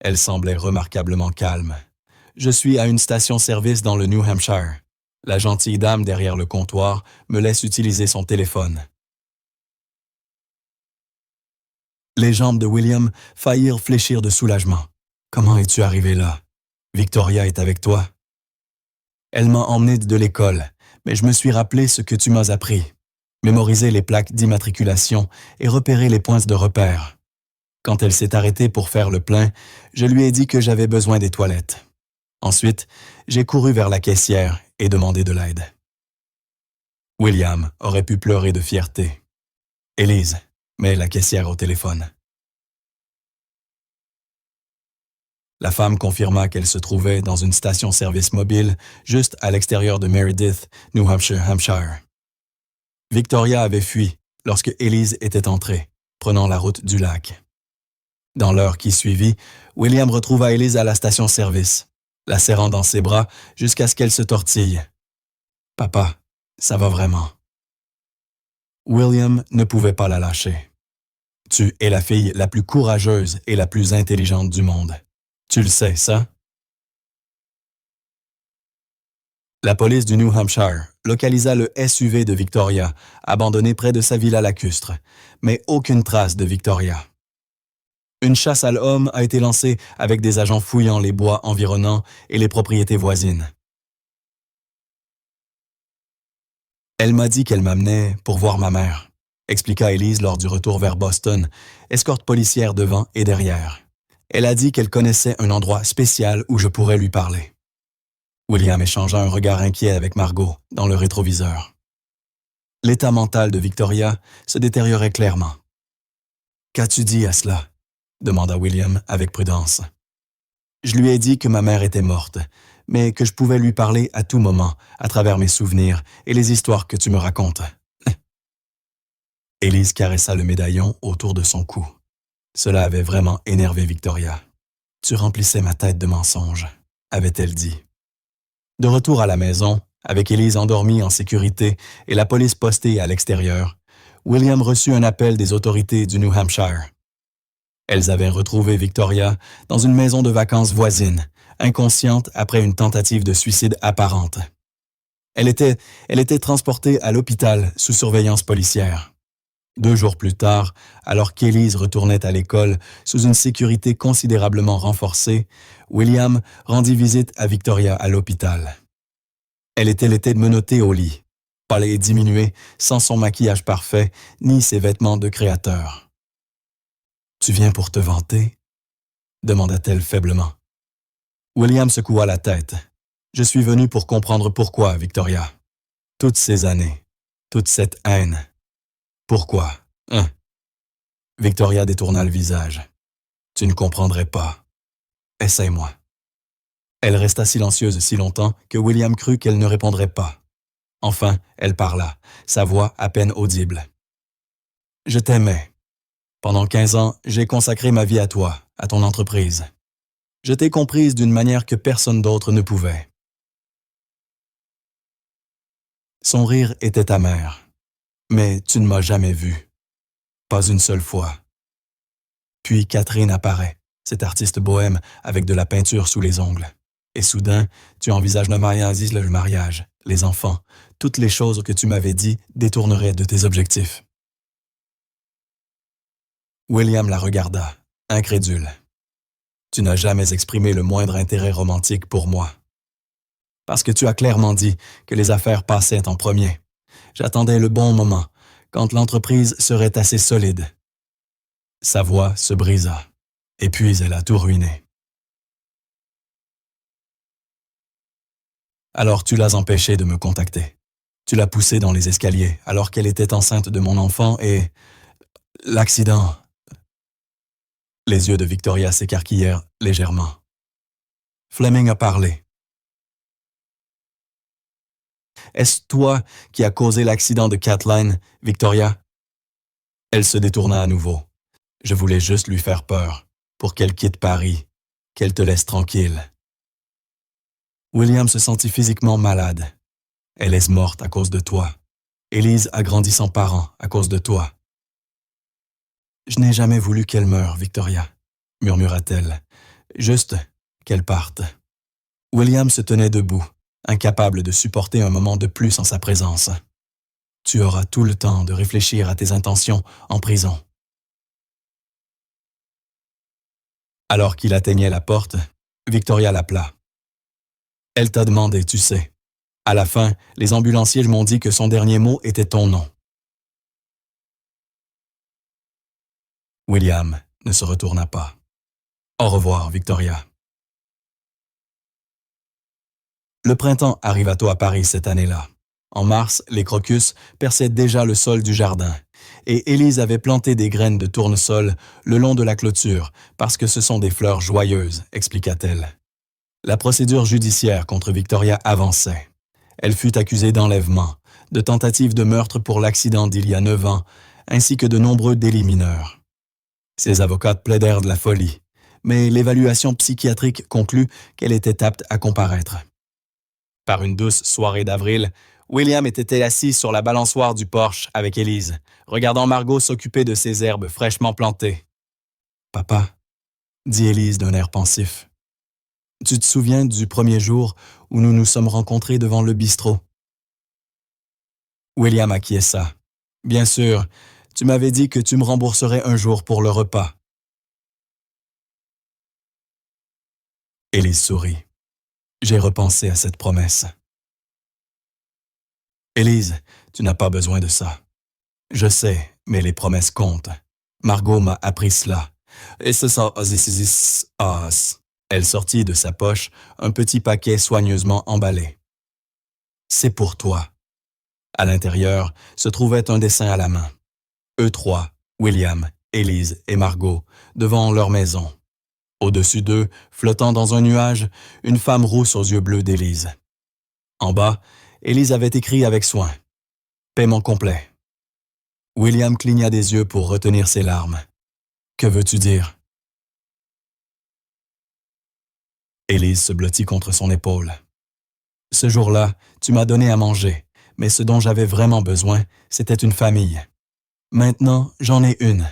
Elle semblait remarquablement calme. « Je suis à une station-service dans le New Hampshire. La gentille dame derrière le comptoir me laisse utiliser son téléphone. » Les jambes de William faillirent fléchir de soulagement. « Comment es-tu arrivé là? Victoria est avec toi? » « Elle m'a emmené de l'école, mais je me suis rappelé ce que tu m'as appris. Mémoriser les plaques d'immatriculation et repérer les points de repère. Quand elle s'est arrêtée pour faire le plein, je lui ai dit que j'avais besoin des toilettes. Ensuite, j'ai couru vers la caissière et demandé de l'aide. » William aurait pu pleurer de fierté. « Élise, mets la caissière au téléphone. » La femme confirma qu'elle se trouvait dans une station-service mobile juste à l'extérieur de Meredith, New Hampshire. Victoria avait fui lorsque Élise était entrée, prenant la route du lac. Dans l'heure qui suivit, William retrouva Élise à la station-service, la serrant dans ses bras jusqu'à ce qu'elle se tortille. « Papa, ça va vraiment. » William ne pouvait pas la lâcher. « Tu es la fille la plus courageuse et la plus intelligente du monde. Tu le sais, ça? » La police du New Hampshire localisa le SUV de Victoria, abandonné près de sa villa lacustre, mais aucune trace de Victoria. Une chasse à l'homme a été lancée avec des agents fouillant les bois environnants et les propriétés voisines. « Elle m'a dit qu'elle m'amenait pour voir ma mère », expliqua Élise lors du retour vers Boston, escorte policière devant et derrière. Elle a dit qu'elle connaissait un endroit spécial où je pourrais lui parler. William échangea un regard inquiet avec Margot dans le rétroviseur. L'état mental de Victoria se détériorait clairement. « Qu'as-tu dit à cela? » demanda William avec prudence. « Je lui ai dit que ma mère était morte, mais que je pouvais lui parler à tout moment à travers mes souvenirs et les histoires que tu me racontes. » Élise caressa le médaillon autour de son cou. Cela avait vraiment énervé Victoria. « Tu remplissais ma tête de mensonges », avait-elle dit. De retour à la maison, avec Élise endormie en sécurité et la police postée à l'extérieur, William reçut un appel des autorités du New Hampshire. Elles avaient retrouvé Victoria dans une maison de vacances voisine, inconsciente après une tentative de suicide apparente. Elle était transportée à l'hôpital sous surveillance policière. 2 jours plus tard, alors qu'Élise retournait à l'école sous une sécurité considérablement renforcée, William rendit visite à Victoria à l'hôpital. Elle était menottée au lit, pâle et diminuée, sans son maquillage parfait ni ses vêtements de créateur. « Tu viens pour te vanter? » demanda-t-elle faiblement. William secoua la tête. « Je suis venu pour comprendre pourquoi, Victoria. Toutes ces années, toute cette haine. Pourquoi, hein? » Victoria détourna le visage. « Tu ne comprendrais pas. Essaye-moi. » Elle resta silencieuse si longtemps que William crut qu'elle ne répondrait pas. Enfin, elle parla, sa voix à peine audible. « Je t'aimais. Pendant 15 ans, j'ai consacré ma vie à toi, à ton entreprise. Je t'ai comprise d'une manière que personne d'autre ne pouvait. Son rire était amer. Mais tu ne m'as jamais vu. Pas une seule fois. Puis Catherine apparaît, cette artiste bohème avec de la peinture sous les ongles. Et soudain, tu envisages le mariage, les enfants, toutes les choses que tu m'avais dit détourneraient de tes objectifs. William la regarda, incrédule. Tu n'as jamais exprimé le moindre intérêt romantique pour moi. Parce que tu as clairement dit que les affaires passaient en premier. J'attendais le bon moment, quand l'entreprise serait assez solide. Sa voix se brisa, et puis elle a tout ruiné. Alors tu l'as empêchée de me contacter. Tu l'as poussée dans les escaliers alors qu'elle était enceinte de mon enfant et... l'accident. Les yeux de Victoria s'écarquillèrent légèrement. Fleming a parlé. Est-ce toi qui as causé l'accident de Kathleen, Victoria? Elle se détourna à nouveau. Je voulais juste lui faire peur, pour qu'elle quitte Paris, qu'elle te laisse tranquille. William se sentit physiquement malade. Elle est morte à cause de toi. Élise a grandi sans parents à cause de toi. Je n'ai jamais voulu qu'elle meure, Victoria, murmura-t-elle. Juste qu'elle parte. William se tenait debout, incapable de supporter un moment de plus en sa présence. Tu auras tout le temps de réfléchir à tes intentions en prison. Alors qu'il atteignait la porte, Victoria l'appela. Elle t'a demandé, tu sais. À la fin, les ambulanciers m'ont dit que son dernier mot était ton nom. William ne se retourna pas. Au revoir, Victoria. Le printemps arriva tôt à Paris cette année-là. En mars, les crocus perçaient déjà le sol du jardin, et Élise avait planté des graines de tournesol le long de la clôture parce que ce sont des fleurs joyeuses, expliqua-t-elle. La procédure judiciaire contre Victoria avançait. Elle fut accusée d'enlèvement, de tentative de meurtre pour l'accident d'il y a 9 ans, ainsi que de nombreux délits mineurs. Ses avocates plaidèrent de la folie, mais l'évaluation psychiatrique conclut qu'elle était apte à comparaître. Par une douce soirée d'avril, William était assis sur la balançoire du porche avec Élise, regardant Margot s'occuper de ses herbes fraîchement plantées. « Papa, » dit Élise d'un air pensif, « tu te souviens du premier jour où nous nous sommes rencontrés devant le bistrot? » William acquiesça. « Bien sûr, tu m'avais dit que tu me rembourserais un jour pour le repas. » Élise sourit. J'ai repensé à cette promesse. Élise, tu n'as pas besoin de ça. Je sais, mais les promesses comptent. Margot m'a appris cela. Et ce ça, elle sortit de sa poche un petit paquet soigneusement emballé. C'est pour toi. À l'intérieur se trouvait un dessin à la main. Eux trois, William, Élise et Margot, devant leur maison. Au-dessus d'eux, flottant dans un nuage, une femme rousse aux yeux bleus d'Élise. En bas, Élise avait écrit avec soin. Paiement complet. William cligna des yeux pour retenir ses larmes. Que veux-tu dire? Élise se blottit contre son épaule. Ce jour-là, tu m'as donné à manger, mais ce dont j'avais vraiment besoin, c'était une famille. Maintenant, j'en ai une.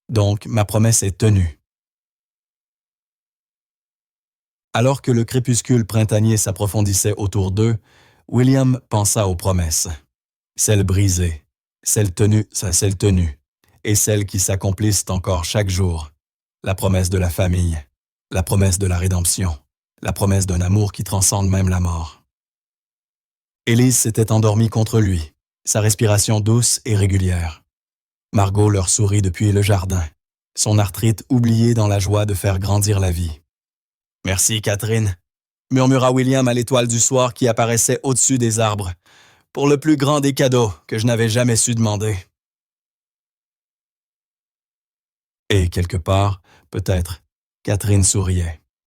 Donc, ma promesse est tenue. Alors que le crépuscule printanier s'approfondissait autour d'eux, William pensa aux promesses. Celles brisées, celles tenues, et celles qui s'accomplissent encore chaque jour. La promesse de la famille, la promesse de la rédemption, la promesse d'un amour qui transcende même la mort. Élise s'était endormie contre lui, sa respiration douce et régulière. Margot leur sourit depuis le jardin, son arthrite oubliée dans la joie de faire grandir la vie. « Merci, Catherine », murmura William à l'étoile du soir qui apparaissait au-dessus des arbres, pour le plus grand des cadeaux que je n'avais jamais su demander. Et quelque part, peut-être, Catherine souriait.